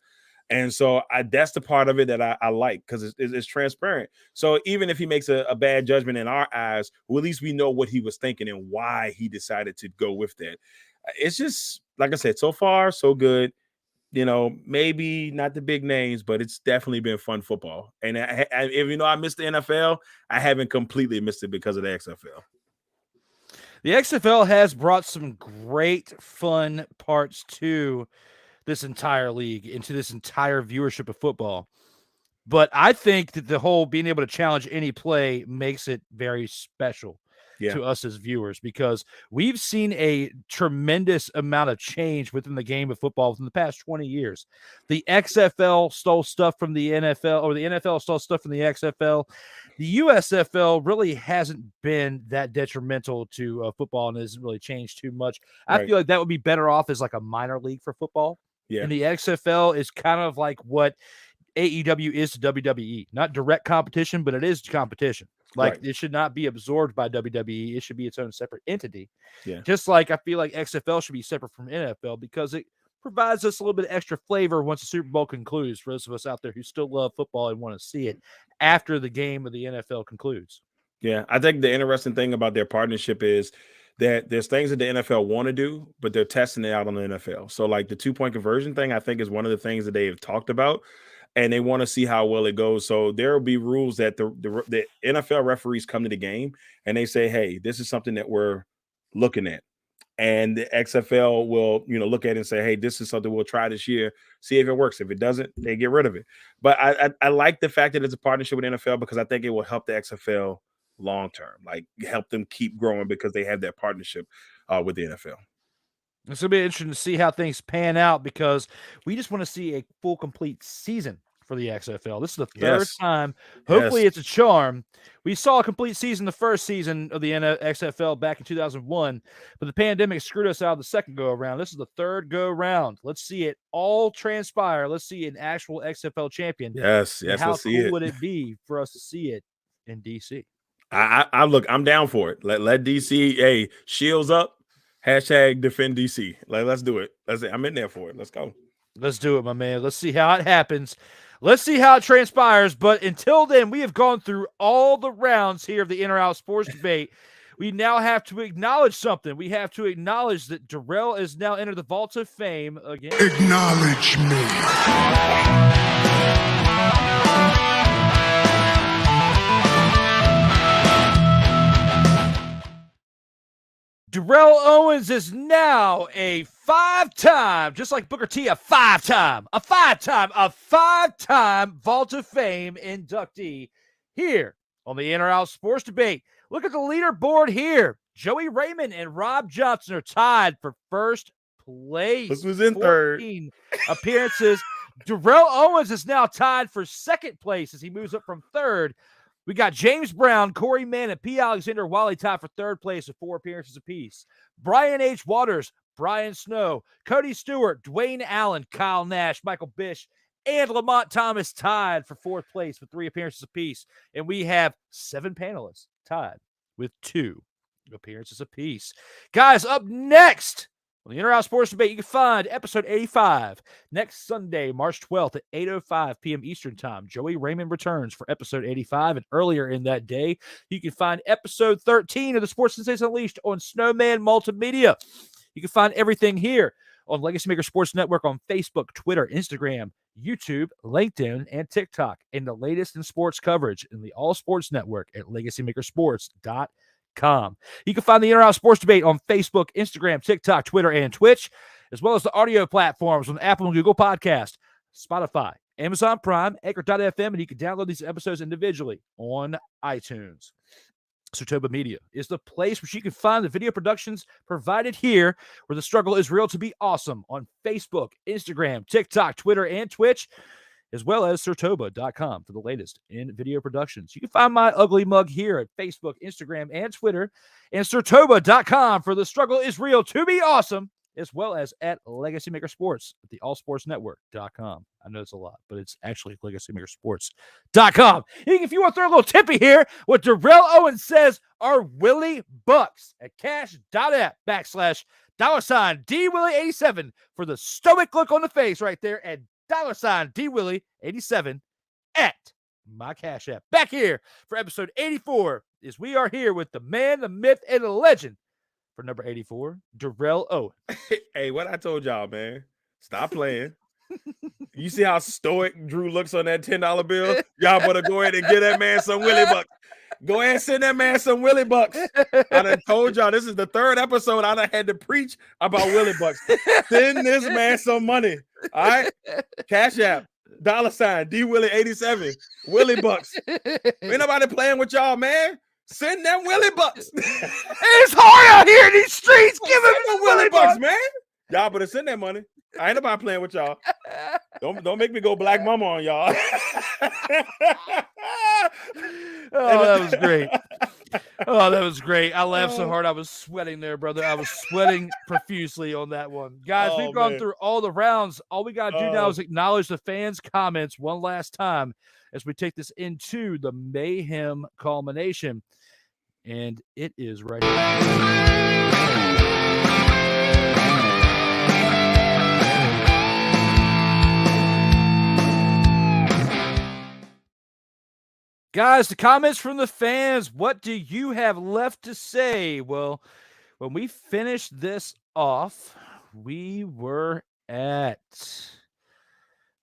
And so that's the part of it that I like, because it's transparent. So even if he makes a bad judgment in our eyes, well, at least we know what he was thinking and why he decided to go with that. It's just, like I said, so far, so good. Maybe not the big names, but it's definitely been fun football. And if I missed the NFL, I haven't completely missed it because of the XFL. The XFL has brought some great fun parts to this entire league, into this entire viewership of football. But I think that the whole being able to challenge any play makes it very special. to us as viewers, because we've seen a tremendous amount of change within the game of football within the past 20 years. The XFL stole stuff from the NFL, or the NFL stole stuff from the XFL. The USFL really hasn't been that detrimental to football and hasn't really changed too much. I feel like that would be better off as like a minor league for football. Yeah. And the XFL is kind of like what AEW is to WWE. Not direct competition, but it is competition. Like, it should not be absorbed by WWE. It should be its own separate entity. Yeah. Just like I feel like XFL should be separate from NFL, because it provides us a little bit of extra flavor once the Super Bowl concludes for those of us out there who still love football and want to see it after the game of the NFL concludes. Yeah, I think the interesting thing about their partnership is that there's things that the NFL want to do, but they're testing it out on the NFL. So like the 2-point conversion thing, I think is one of the things that they have talked about, and they want to see how well it goes. So there will be rules that the NFL referees come to the game and they say, hey, this is something that we're looking at. And the XFL will, look at it and say, hey, this is something we'll try this year, see if it works. If it doesn't, they get rid of it. But I like the fact that it's a partnership with NFL, because I think it will help the XFL long term, like help them keep growing, because they have that partnership with the NFL. It's going to be interesting to see how things pan out, because we just want to see a full, complete season for the XFL. This is the third time. Hopefully it's a charm. We saw a complete season the first season of the XFL back in 2001, but the pandemic screwed us out of the second go-around. This is the third go-around. Let's see it all transpire. Let's see an actual XFL champion. Yes, how let's see cool it. would it be for us to see it in DC? I look, I'm down for it. Let DC, hey, shields up, hashtag defend DC. Let's do it. I'm in there for it. Let's go. Let's do it, my man. Let's see how it happens. Let's see how it transpires. But until then, we have gone through all the rounds here of the In or Out Sports Debate. We now have to acknowledge something. We have to acknowledge that Darrell is now entered the Vault of Fame again. Acknowledge me. Darrell Owens is now a five-time, just like Booker T, a five-time Vault of Fame inductee here on the In or Out Sports Debate. Look at the leaderboard here. Joey Raymond and Rob Johnson are tied for first place. This was in third. Appearances. Darrell Owens is now tied for second place as he moves up from third. We got James Brown, Corey Mann, and P. Alexander Wiley tied for third place with 4 appearances apiece. Brian H. Waters, Brian Snow, Cody Stewart, Dwayne Allen, Kyle Nash, Michael Bish, and Lamont Thomas tied for fourth place with 3 appearances apiece. And we have 7 panelists tied with 2 appearances apiece. Guys, up next on the In or Out Sports Debate, you can find episode 85 next Sunday, March 12th at 8:05 p.m. Eastern Time. Joey Raymond returns for episode 85, and earlier in that day, you can find episode 13 of the Sports Sensation Unleashed on Snowman Multimedia. You can find everything here on LegacyMaker Sports Network on Facebook, Twitter, Instagram, YouTube, LinkedIn, and TikTok, and the latest in sports coverage in the All Sports Network at LegacyMakerSports.com. You can find the In or Out Sports Debate on Facebook, Instagram, TikTok, Twitter, and Twitch, as well as the audio platforms on Apple and Google Podcast, Spotify, Amazon Prime, Anchor.fm, and you can download these episodes individually on iTunes. SIRTOBA Media is the place where you can find the video productions provided here, where the struggle is real to be awesome, on Facebook, Instagram, TikTok, Twitter, and Twitch, as well as SIRTOBA.com for the latest in video productions. You can find my ugly mug here at Facebook, Instagram, and Twitter, and SIRTOBA.com for the struggle is real to be awesome, as well as at LegacyMaker Sports at the AllSportsNetwork.com. I know it's a lot, but it's actually LegacyMakerSports.com. If you want to throw a little tippy here, what Darrell Owens says are Willie Bucks at cash.app/$DWillie87 for the stoic look on the face right there at $DWillie87 at my Cash App. Back here for episode 84 is we are here with the man, the myth, and the legend for number 84, Darrell Owens. Hey, what I told y'all, man. Stop playing. You see how stoic Drew looks on that $10 bill? Y'all better go ahead and get that man some Willie Bucks. Go ahead and send that man some Willie Bucks. I done told y'all this is the 3rd episode I done had to preach about Willie Bucks. Send this man some money. All right? Cash App, $DWillie87, Willie Bucks. Ain't nobody playing with y'all, man. Send them Willie Bucks. It's hard out here in these streets. Give him the Willie Bucks, man. Y'all better send that money. I ain't about playing with y'all. Don't make me go black mama on y'all. Oh, that was great. Oh, that was great. I laughed so hard I was sweating there, brother. I was sweating profusely on that one. Guys, we've gone through all the rounds. All we got to do now is acknowledge the fans' comments one last time as we take this into the mayhem culmination. And it is right here. Guys, the comments from the fans, what do you have left to say? Well, when we finished this off, we were at...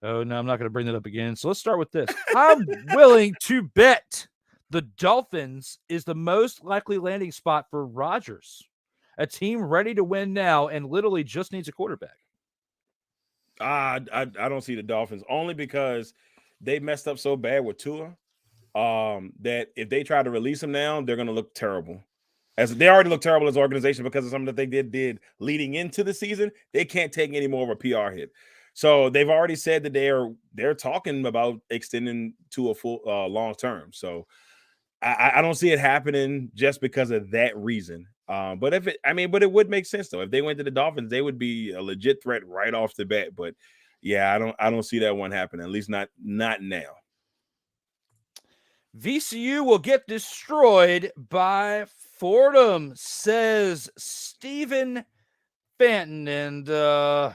Oh, no, I'm not going to bring that up again. So let's start with this. I'm willing to bet the Dolphins is the most likely landing spot for Rodgers, a team ready to win now and literally just needs a quarterback. I don't see the Dolphins, only because they messed up so bad with Tua. That if they try to release him now, they're going to look terrible. As they already look terrible as an organization because of something that they did leading into the season. They can't take any more of a PR hit. So they've already said that they're talking about extending to a full long term. So I don't see it happening just because of that reason. But it would make sense though. If they went to the Dolphins, they would be a legit threat right off the bat. But yeah, I don't see that one happening. At least not now. VCU will get destroyed by Fordham, says Stephen Fanton. And I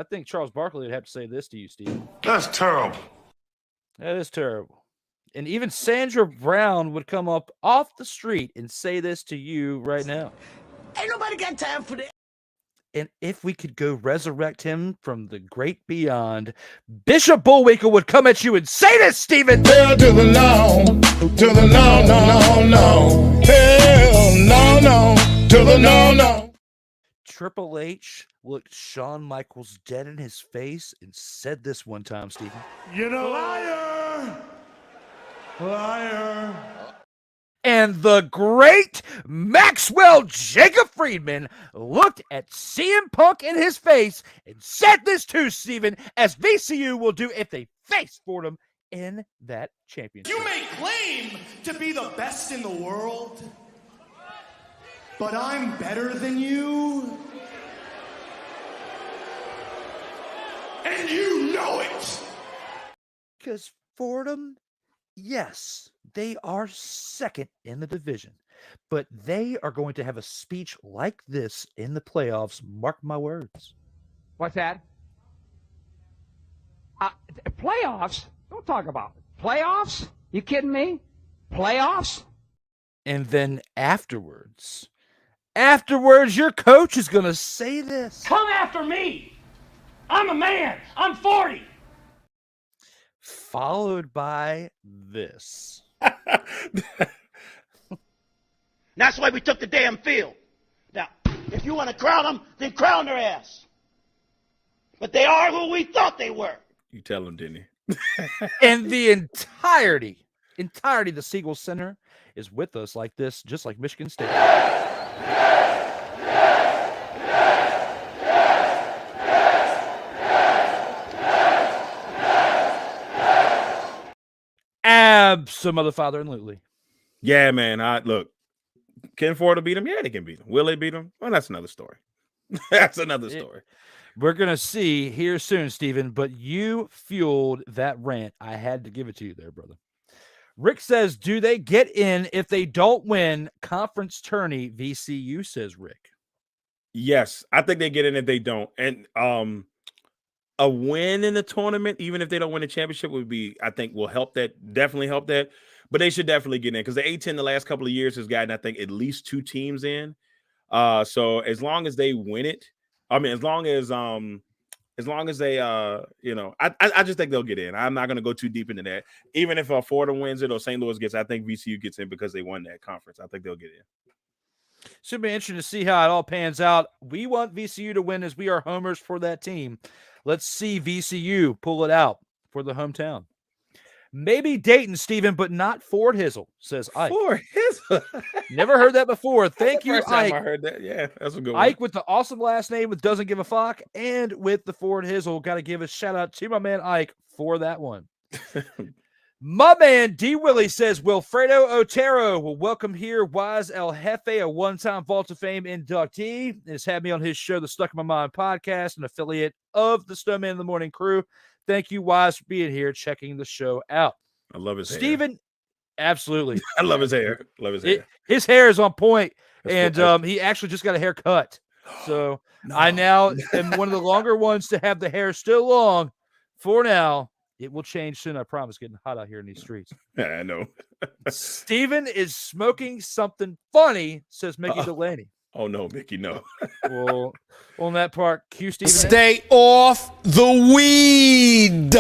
think Charles Barkley would have to say this to you, Stephen. That's terrible. That is terrible. And even Sandra Brown would come up off the street and say this to you right now. Ain't nobody got time for that. And if we could go resurrect him from the great beyond, Bishop Bullwinkle would come at you and say this, Stephen. Hell to the no, to the no, no, no, no. Hell no, no, to the no, no. Triple H looked Shawn Michaels dead in his face and said this one time, Stephen. You know, liar, liar. And the great Maxwell Jacob Friedman looked at CM Punk in his face and said this too, Stephen, as VCU will do if they face Fordham in that championship. You may claim to be the best in the world, but I'm better than you. And you know it. Because Fordham, yes, they are second in the division, but they are going to have a speech like this in the playoffs. Mark my words. What's that? Playoffs? Don't talk about it. Playoffs? You kidding me? Playoffs? And then afterwards, your coach is going to say this. Come after me. I'm a man. I'm 40. Followed by this. That's why we took the damn field. Now, if you want to crown them, then crown their ass. But they are who we thought they were. You tell them, didn't you? And the entirety of the Siegel Center is with us like this, just like Michigan State. Absolutely. Yeah, man. Look, can Fordham beat them? Yeah, they can beat them. Will they beat them? Well, that's another story. That's another story. We're going to see here soon, Stephen, but you fueled that rant. I had to give it to you there, brother. Rick says, do they get in if they don't win conference tourney? VCU, says Rick. Yes, I think they get in if they don't. And a win in the tournament, even if they don't win the championship, will help that, definitely help that. But they should definitely get in because the A-10 the last couple of years has gotten, I think, at least 2 teams in. So as long as they win it, as long as they, I just think they'll get in. I'm not going to go too deep into that. Even if Fordham wins it or St. Louis gets, I think VCU gets in because they won that conference. I think they'll get in. Should be interesting to see how it all pans out. We want VCU to win as we are homers for that team. Let's see VCU pull it out for the hometown. Maybe Dayton, Steven, but not Ford Hizzle, says Ike. Ford Hizzle. Never heard that before. Thank you, First time Ike. I heard that. Yeah, that's a good one. Ike with the awesome last name with doesn't give a fuck, and with the Ford Hizzle. Got to give a shout out to my man Ike for that one. My man D. Willie says Wilfredo Otero will welcome here Wise El Jefe, a one-time Vault of Fame inductee, and has had me on his show, the Stuck in My Mind podcast, an affiliate of the Snowman in the Morning crew. Thank you, Wise, for being here, checking the show out. I love his Steven, hair. Absolutely. I love his hair. Love his hair. His hair is on point, That's and he actually just got a haircut. So I now am one of the longer ones to have the hair still long for now. It will change soon, I promise. Getting hot out here in these streets. Yeah, I know. Steven is smoking something funny, says Mickey Delaney. Oh, no, Mickey, no. Well, on that part, Q Steven. Stay off the weed.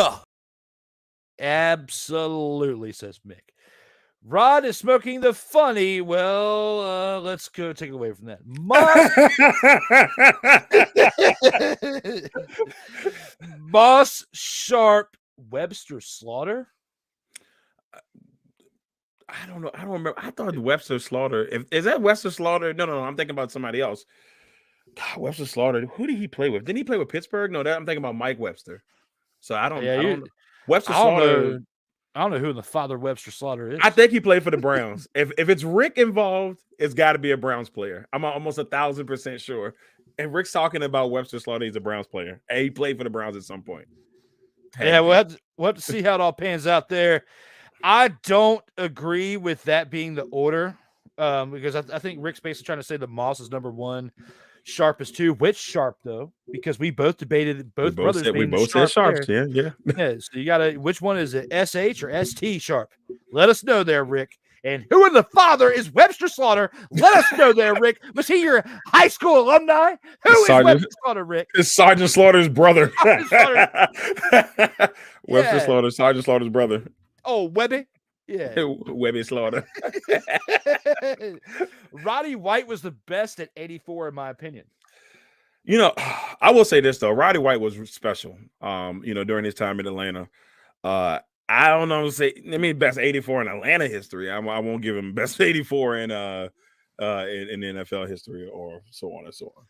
Absolutely, says Mick. Rod is smoking the funny. Well, let's go take it away from that. Moss Sharp Webster Slaughter. I don't know. I don't remember. I thought Webster Slaughter. Is that Webster Slaughter? No. I'm thinking about somebody else. God, Webster Slaughter. Who did he play with? Didn't he play with Pittsburgh? No, I'm thinking about Mike Webster. So I don't know. Webster Slaughter. I don't know who the father Webster Slaughter is. I think he played for the Browns. if it's Rick involved, it's got to be a Browns player. I'm almost 1,000% sure. And Rick's talking about Webster Slaughter. He's a Browns player. And he played for the Browns at some point. Yeah, we'll have to see how it all pans out there. I don't agree with that being the order because I think Rick's basically trying to say that Moss is number one, Sharp is two. Which Sharp though? Because we both debated brothers. We both said Sharps. There. Yeah. So you gotta. Which one is it? SH or ST Sharp? Let us know there, Rick. And who in the father is Webster Slaughter? Let us know there, Rick. Was he your high school alumni? Who is Webster Slaughter, Rick? It's Sergeant Slaughter's brother. Webster Yeah. Slaughter, Sergeant Slaughter's brother. Oh, Webby. Yeah. Webby Slaughter. Roddy White was the best at 84, in my opinion. You know, I will say this though. Roddy White was special. During his time in Atlanta. I don't know. Best 84 in Atlanta history. I won't give him best 84 in the NFL history or so on and so on.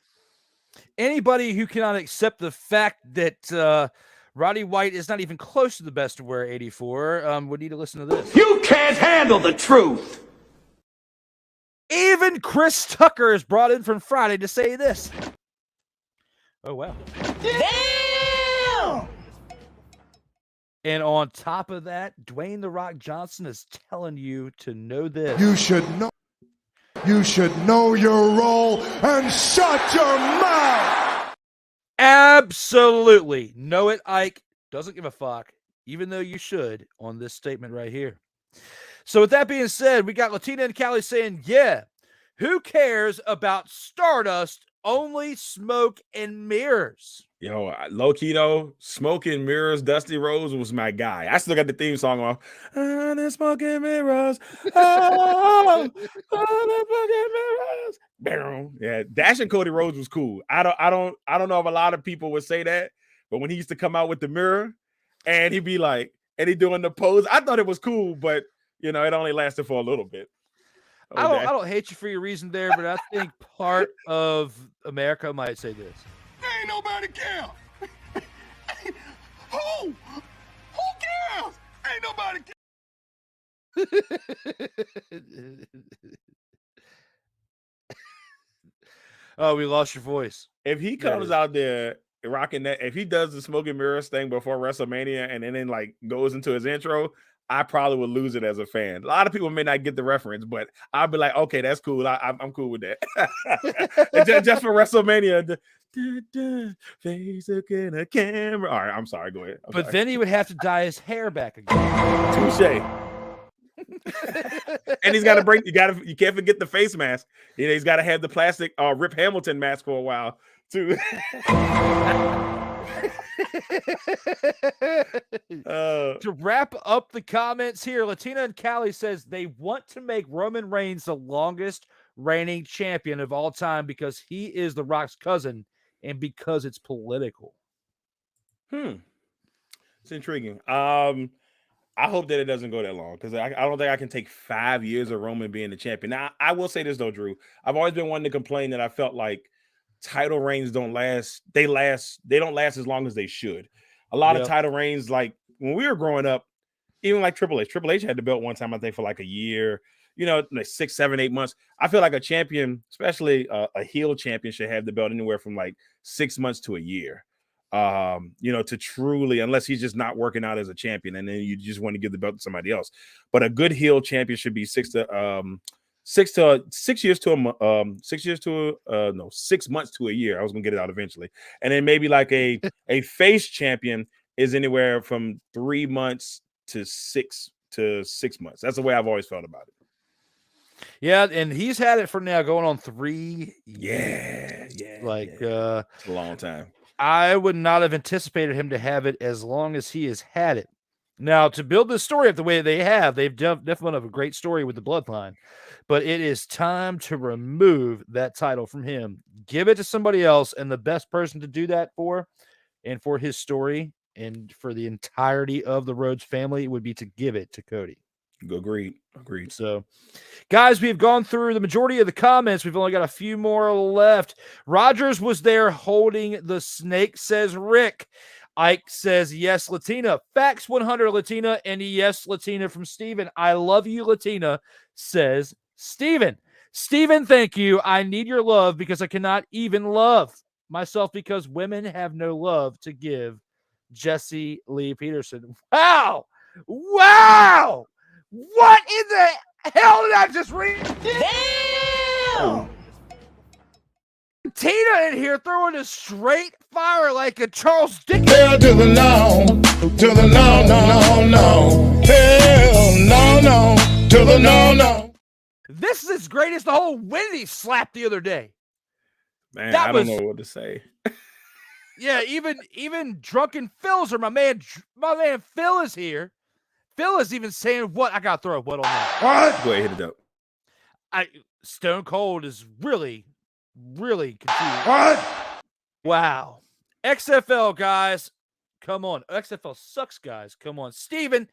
Anybody who cannot accept the fact that Roddy White is not even close to the best to wear 84 would need to listen to this. You can't handle the truth. Even Chris Tucker is brought in from Friday to say this. Oh, wow. Damn! And on top of that, Dwayne "The Rock" Johnson is telling you to know this. You should know your role and shut your mouth. Absolutely. Know it, Ike. Doesn't give a fuck, even though you should, on this statement right here. So with that being said, we got Latina and Callie saying, yeah, who cares about Stardust? Only smoke and mirrors. Yo, low-key though, Smoke and Mirrors, Dusty Rhodes was my guy. I still got the theme song off. The Smoke and Mirrors. Oh, the Smoke and Mirrors. Yeah, Dash and Cody Rhodes was cool. I don't know if a lot of people would say that, but when he used to come out with the mirror and he'd be like, and he doing the pose, I thought it was cool, but it only lasted for a little bit. I don't hate you for your reason there, but I think part of America might say this. Ain't nobody care. Who cares? Ain't nobody care. Oh, we lost your voice. If he comes out there rocking that, if he does the Smoke and Mirrors thing before WrestleMania and then like goes into his intro, I probably would lose it as a fan. A lot of people may not get the reference, but I'll be like, okay, that's cool. I'm cool with that. just for WrestleMania. Face look in a camera. All right, I'm sorry. Go ahead. But then he would have to dye his hair back again. Touche. And he's got to you can't forget the face mask. He's got to have the plastic Rip Hamilton mask for a while too. To wrap up the comments here, Latina and Callie says they want to make Roman Reigns the longest reigning champion of all time because he is The Rock's cousin and because it's political. It's intriguing. I I hope that it doesn't go that long because I don't think I can take 5 years of Roman being the champion. Now, I will say this though, Drew. I've always been one to complain that I felt like title reigns don't last. They don't last as long as they should. A lot of title reigns, like when we were growing up, even like Triple H. Triple H had the belt one time, I think, for like a year. Like 6, 7, 8 months. I feel like a champion, especially a heel champion, should have the belt anywhere from like 6 months to a year. To truly, unless he's just not working out as a champion, and then you just want to give the belt to somebody else. But a good heel champion should be 6 months to a year. I was gonna get it out eventually, and then maybe like a face champion is anywhere from 3 months to 6 months. That's the way I've always felt about it. Yeah, and he's had it for now going on 3 years. It's a long time. I would not have anticipated him to have it as long as he has had it. Now, to build this story up the way they have, they've definitely have a great story with the bloodline, but it is time to remove that title from him. Give it to somebody else, and the best person to do that for, and for his story, and for the entirety of the Rhodes family, would be to give it to Cody. Agreed. So, guys, we've gone through the majority of the comments. We've only got a few more left. Rodgers was there holding the snake, says Rick. Ike says, yes, Latina. Facts 100, Latina. And yes, Latina from Steven. I love you, Latina, says Steven. Steven, thank you. I need your love because I cannot even love myself because women have no love to give. Jesse Lee Peterson. Wow. What in the hell did I just read? Damn! Tina in here throwing a straight fire like a Charles Dickens. Hell to the no, to the no, no. Hell no, to the no. This is as great as the whole Wendy slap the other day. Man, I don't know what to say. Yeah, even drunken Phil's or my man Phil is here. Phil is even saying what I gotta throw what on that. What? Go ahead, hit it up. Stone Cold is really confused. What? Wow. XFL guys, come on. XFL sucks, guys. Come on. Steven,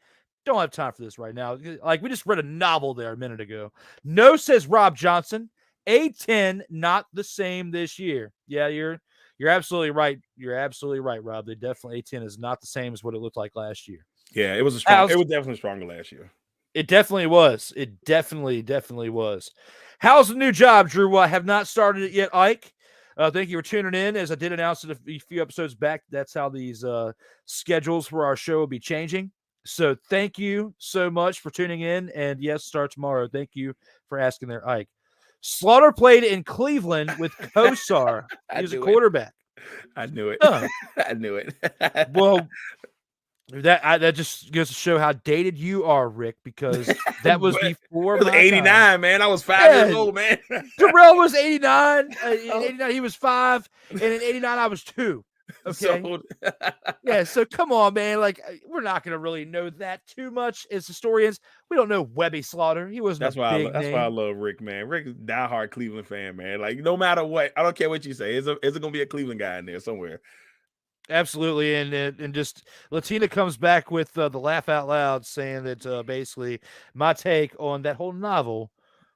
don't have time for this right now. Like we just read a novel there a minute ago. No, says Rob Johnson. A10 not the same this year. Yeah, you're absolutely right. You're absolutely right, Rob. They definitely A10 is not the same as what it looked like last year. Yeah, it was definitely stronger last year. It definitely was. It definitely was. How's the new job, Drew? Well, I have not started it yet, Ike. Thank you for tuning in. As I did announce it a few episodes back, that's how these schedules for our show will be changing. So thank you so much for tuning in. And yes, start tomorrow. Thank you for asking there, Ike. Slaughter played in Cleveland with Kosar. He was a quarterback. I knew it. I knew it. Well, that just goes to show how dated you are, Rick, because that was before. It was 89, man. I was 5 years old, man. Darrell was 89. In 89, he was 5, and in 89, I was 2. Okay. So come on, man. Like we're not gonna really know that too much as historians. We don't know Webby Slaughter. He wasn't. That's why I love Rick, man. Rick is a diehard Cleveland fan, man. Like no matter what, I don't care what you say. Is it gonna be a Cleveland guy in there somewhere? Absolutely, and just Latina comes back with the laugh out loud, saying that basically my take on that whole novel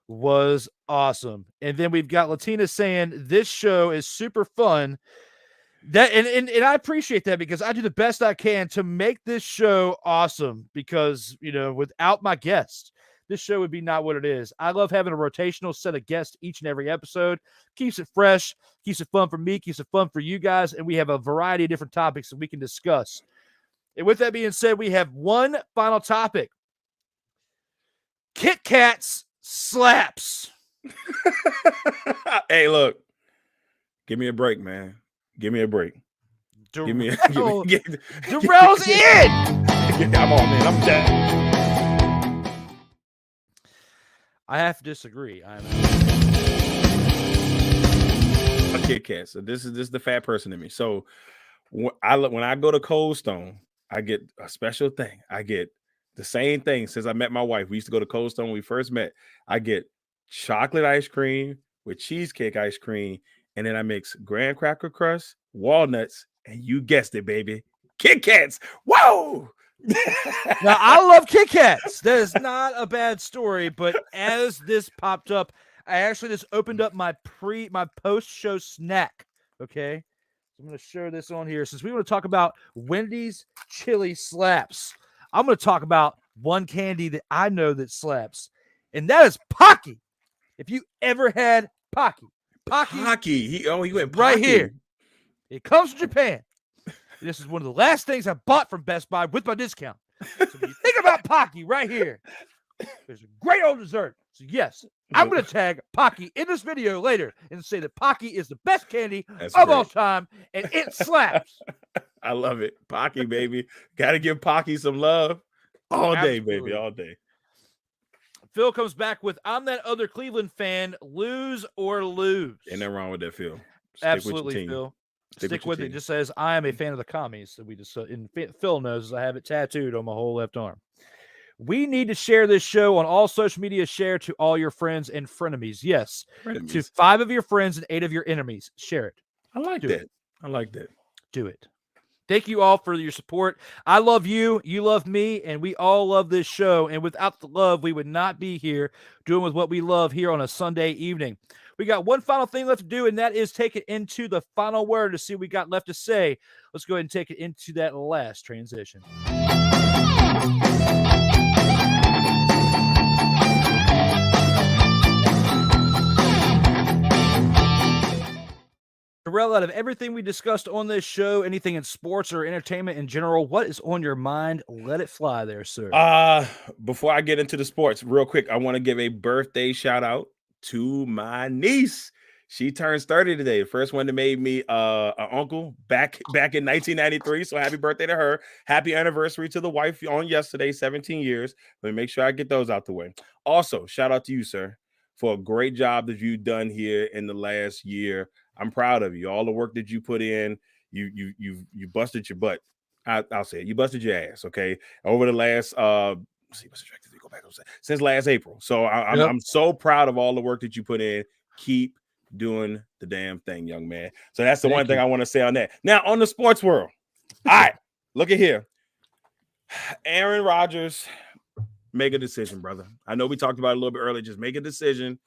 was awesome. And then we've got Latina saying this show is super fun. That and I appreciate that because I do the best I can to make this show awesome because without my guests, this show would be not what it is. I love having a rotational set of guests each and every episode. Keeps it fresh, keeps it fun for me, keeps it fun for you guys, and we have a variety of different topics that we can discuss. And with that being said, we have one final topic. Kit Kats slaps. Hey, look. Give me a break, man. Give me a break. Darrell's in. I'm on, man. I'm down. I have to disagree. I'm a Kit Kat. So this is the fat person in me. So when I go to Cold Stone, I get a special thing. I get the same thing since I met my wife. We used to go to Cold Stone when we first met. I get chocolate ice cream with cheesecake ice cream, and then I mix graham cracker crust, walnuts, and you guessed it, baby, Kit Kats. Whoa! Now, I love Kit Kats. That is not a bad story, but as this popped up, I actually just opened up my post-show snack, okay? So I'm going to show this on here. Since we want to talk about Wendy's chili slaps, I'm going to talk about one candy that I know that slaps, and that is Pocky. If you ever had Pocky. He went right Pocky. here. It comes from Japan. This is one of the last things I bought from Best Buy with my discount. So when you think about Pocky right here, there's a great old dessert. So yes, I'm going to tag Pocky in this video later and say that Pocky is the best candy of all time, and it slaps. I love it. Pocky, baby. Got to give Pocky some love all day, Absolutely. baby, all day. Phil comes back with, I'm that other Cleveland fan, lose or lose. Ain't nothing wrong with that, Phil. Absolutely, Phil. Stick with it. Just says, I am a fan of the commies. So we just, and Phil knows I have it tattooed on my whole left arm. We need to share this show on all social media. Share to all your friends and frenemies. Yes. Frenemies. To 5 of your friends and 8 of your enemies. Share it. I like that. I like that. Do it. Thank you all for your support. I love you. You love me. And we all love this show. And without the love, we would not be here doing with what we love here on a Sunday evening. We got one final thing left to do, and that is take it into the final word to see what we got left to say. Let's go ahead and take it into that last transition. Darrell, out of everything we discussed on this show, anything in sports or entertainment in general, what is on your mind? Let it fly there, sir. Before I get into the sports, real quick, I want to give a birthday shout out to my niece. She turns 30 today. The first one that made me an uncle back in 1993. So happy birthday to her. Happy anniversary to the wife on yesterday, 17 years. Let me make sure I get those out the way. Also, shout out to you, sir, for a great job that you've done here in the last year. I'm proud of you. All the work that you put in, you busted your butt. I'll say it. You busted your ass. Okay, over the last since last April. So I'm so proud of all the work that you put in. Keep doing the damn thing, young man. So that's the one thing I want to say on that. Now on the sports world. All right, look at here. Aaron Rodgers, make a decision, brother. I know we talked about it a little bit earlier. Just make a decision.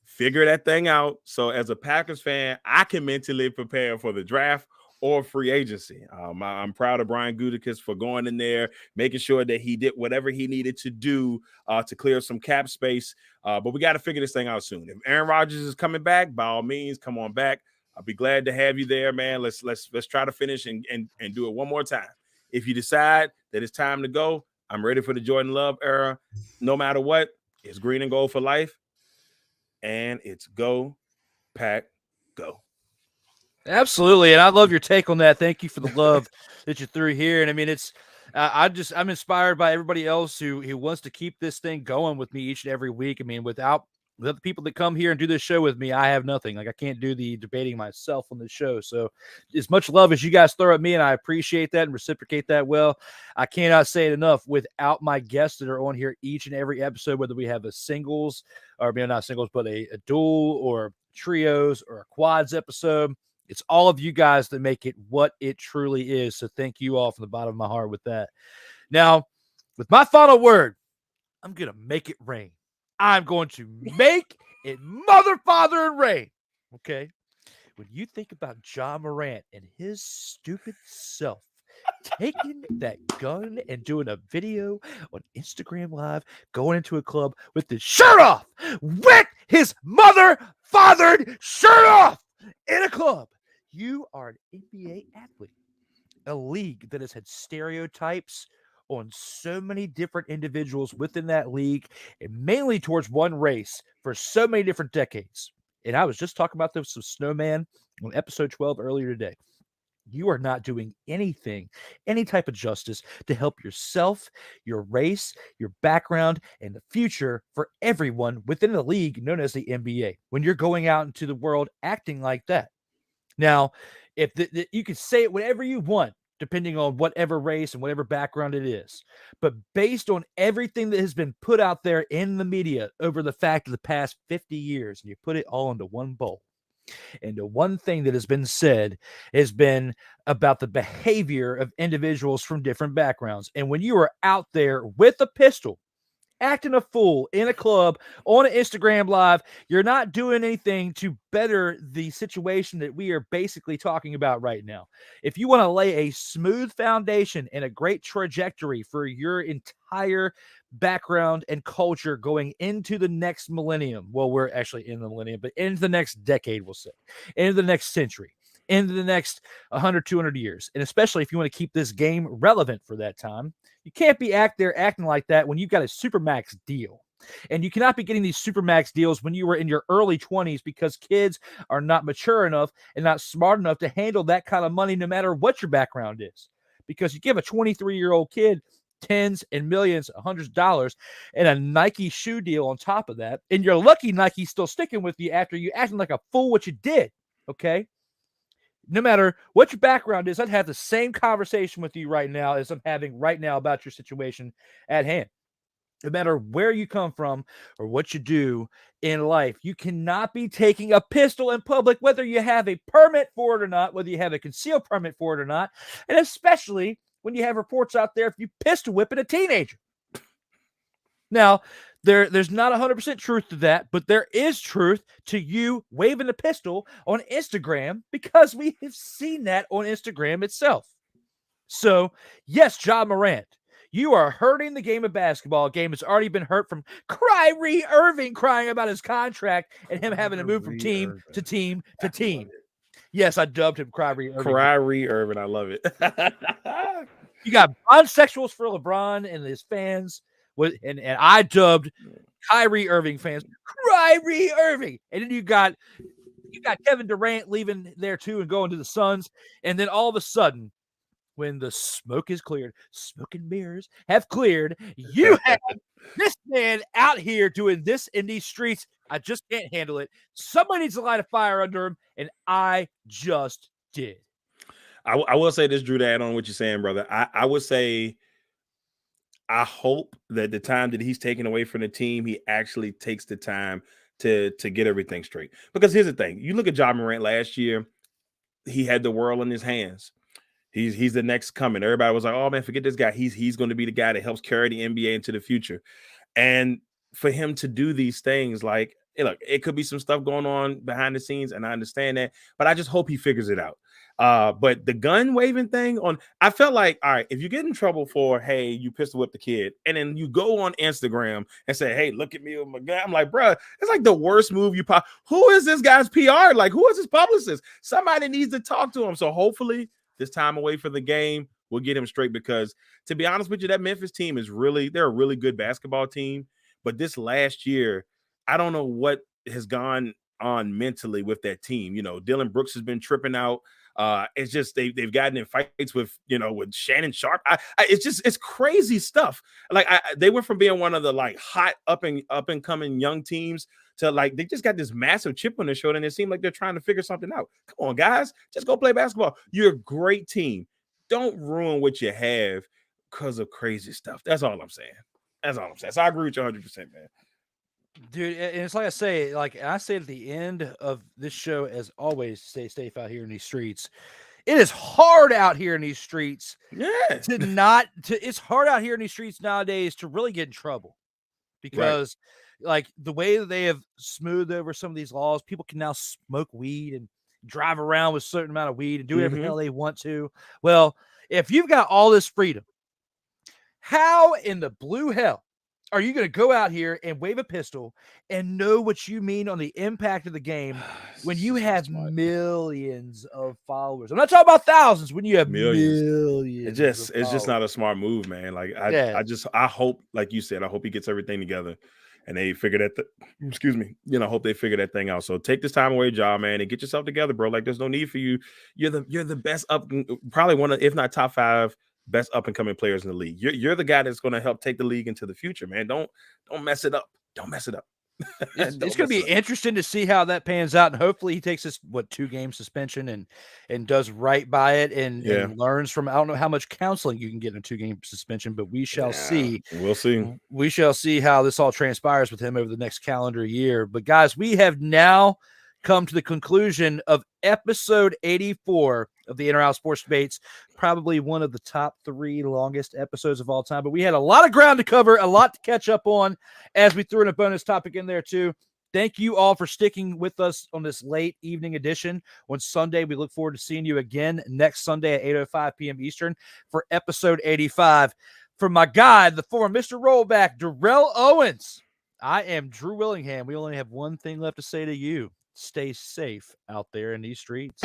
Figure that thing out. So as a Packers fan, I can mentally prepare for the draft or free agency. I'm proud of Brian Gutekunst for going in there, making sure that he did whatever he needed to do to clear some cap space. But we got to figure this thing out soon. If Aaron Rodgers is coming back, by all means, come on back. I'll be glad to have you there, man. Let's try to finish and do it one more time. If you decide that it's time to go, I'm ready for the Jordan Love era. No matter what, it's green and gold for life. And it's go, Pack, go. Absolutely. And I love your take on that. Thank you for the love that you threw here. And I mean, it's, I'm inspired by everybody else who wants to keep this thing going with me each and every week. I mean, without the people that come here and do this show with me, I have nothing. Like, I can't do the debating myself on this show. So as much love as you guys throw at me, and I appreciate that and reciprocate that well, I cannot say it enough. Without my guests that are on here each and every episode, whether we have a singles, or maybe not singles, but a dual or trios or a quads episode, it's all of you guys that make it what it truly is. So thank you all from the bottom of my heart with that. Now, with my final word, I'm going to make it rain. I'm going to make it mother, father, and rain. Okay? When you think about John Morant and his stupid self taking that gun and doing a video on Instagram Live, going into a club with his shirt off, with his mother-fathered shirt off in a club, you are an NBA athlete, a league that has had stereotypes on so many different individuals within that league, and mainly towards one race for so many different decades. And I was just talking about this with Snowman on episode 12 earlier today. You are not doing anything, any type of justice to help yourself, your race, your background, and the future for everyone within the league known as the NBA. When you're going out into the world acting like that. Now, if you can say it whatever you want, depending on whatever race and whatever background it is. But based on everything that has been put out there in the media over the fact of the past 50 years, and you put it all into one bowl, And the one thing that has been said has been about the behavior of individuals from different backgrounds. And when you are out there with a pistol, acting a fool in a club on an Instagram live, you're not doing anything to better the situation that we are basically talking about right now. If you want to lay a smooth foundation and a great trajectory for your entire background and culture going into the next millennium, well, we're actually in the millennium, but into the next decade, we'll say, into the next century, into the next 100, 200 years. And especially if you want to keep this game relevant for that time, you can't be acting like that when you've got a Supermax deal. And you cannot be getting these Supermax deals when you were in your early 20s, because kids are not mature enough and not smart enough to handle that kind of money no matter what your background is. Because you give a 23-year-old kid tens and millions, hundreds of dollars, and a Nike shoe deal on top of that, and you're lucky Nike's still sticking with you after you acting like a fool what you did, okay? No matter what your background is, I'd have the same conversation with you right now as I'm having right now about your situation at hand. No matter where you come from or what you do in life, you cannot be taking a pistol in public, whether you have a permit for it or not, whether you have a concealed permit for it or not, and especially when you have reports out there if you pistol whipping a teenager. Now, there's not 100% truth to that, but there is truth to you waving a pistol on Instagram, because we have seen that on Instagram itself. So, yes, Ja Morant, you are hurting the game of basketball. A game that's already been hurt from Kyrie Irving crying about his contract and him having to move from team to team to team. Yes, I dubbed him Kyrie Irving. Kyrie Irving, I love it. You got bisexuals for LeBron and his fans. And I dubbed Kyrie Irving fans Kyrie Irving, and then you got Kevin Durant leaving there too and going to the Suns, and then all of a sudden, when the smoke is cleared, smoke and mirrors have cleared, you have this man out here doing this in these streets. I just can't handle it. Somebody needs to light a fire under him, and I just did. I will say this, Drew, to add on what you're saying, brother. I would say, I hope that the time that he's taken away from the team, he actually takes the time to get everything straight. Because here's the thing. You look at Ja Morant last year, he had the world in his hands. He's the next coming. Everybody was like, oh, man, forget this guy. He's going to be the guy that helps carry the NBA into the future. And for him to do these things, like, look, it could be some stuff going on behind the scenes, and I understand that. But I just hope he figures it out. But the gun waving thing I felt like, all right, if you get in trouble for, hey, you pistol whipped the kid, and then you go on Instagram and say, hey, look at me with my gun. I'm like, bro, it's like the worst move you who is this guy's PR? Like, who is his publicist? Somebody needs to talk to him. So hopefully this time away for the game will get him straight, because to be honest with you, that Memphis team they're a really good basketball team. But this last year, I don't know what has gone on mentally with that team. You know, Dylan Brooks has been tripping out. It's just they've gotten in fights with Shannon Sharp. It's crazy stuff. Like they went from being one of the like hot up and coming young teams to like they just got this massive chip on their shoulder, and it seems like they're trying to figure something out. Come on, guys, just go play basketball. You're a great team. Don't ruin what you have because of crazy stuff. That's all I'm saying. So I agree with you 100%, man. Dude, and it's like I say at the end of this show, as always, stay safe out here in these streets. It is hard out here in these streets. Yeah. It's hard out here in these streets nowadays to really get in trouble, because like the way that they have smoothed over some of these laws, people can now smoke weed and drive around with a certain amount of weed and do whatever the hell they want to. Well, if you've got all this freedom, how in the blue hell are you going to go out here and wave a pistol and know what you mean on the impact of the game when you have millions of followers? I'm not talking about thousands. When you have millions. It's just not a smart move, man. Like I hope, like you said, I hope he gets everything together and they figure that. Hope they figure that thing out. So take this time away, Ja, man, and get yourself together, bro. Like there's no need for you. You're the best probably one of, if not top 5 best up and coming players in the league. You're the guy that's going to help take the league into the future, man. Don't mess it up. Don't mess it up. It's going to be interesting to see how that pans out, and hopefully he takes this 2-game suspension and does right by it and learns from. I don't know how much counseling you can get in a 2-game suspension, but we shall see. We'll see. We shall see how this all transpires with him over the next calendar year. But guys, we have now come to the conclusion of episode 84 of the In or Out Sports Debates, probably one of the top 3 longest episodes of all time. But we had a lot of ground to cover, a lot to catch up on, as we threw in a bonus topic in there too. Thank you all for sticking with us on this late evening edition. On Sunday, we look forward to seeing you again next Sunday at 8:05 p.m. Eastern for episode 85. For my guy, the former Mr. Rollback, Darrell Owens, I am Drew Willingham. We only have one thing left to say to you. Stay safe out there in these streets.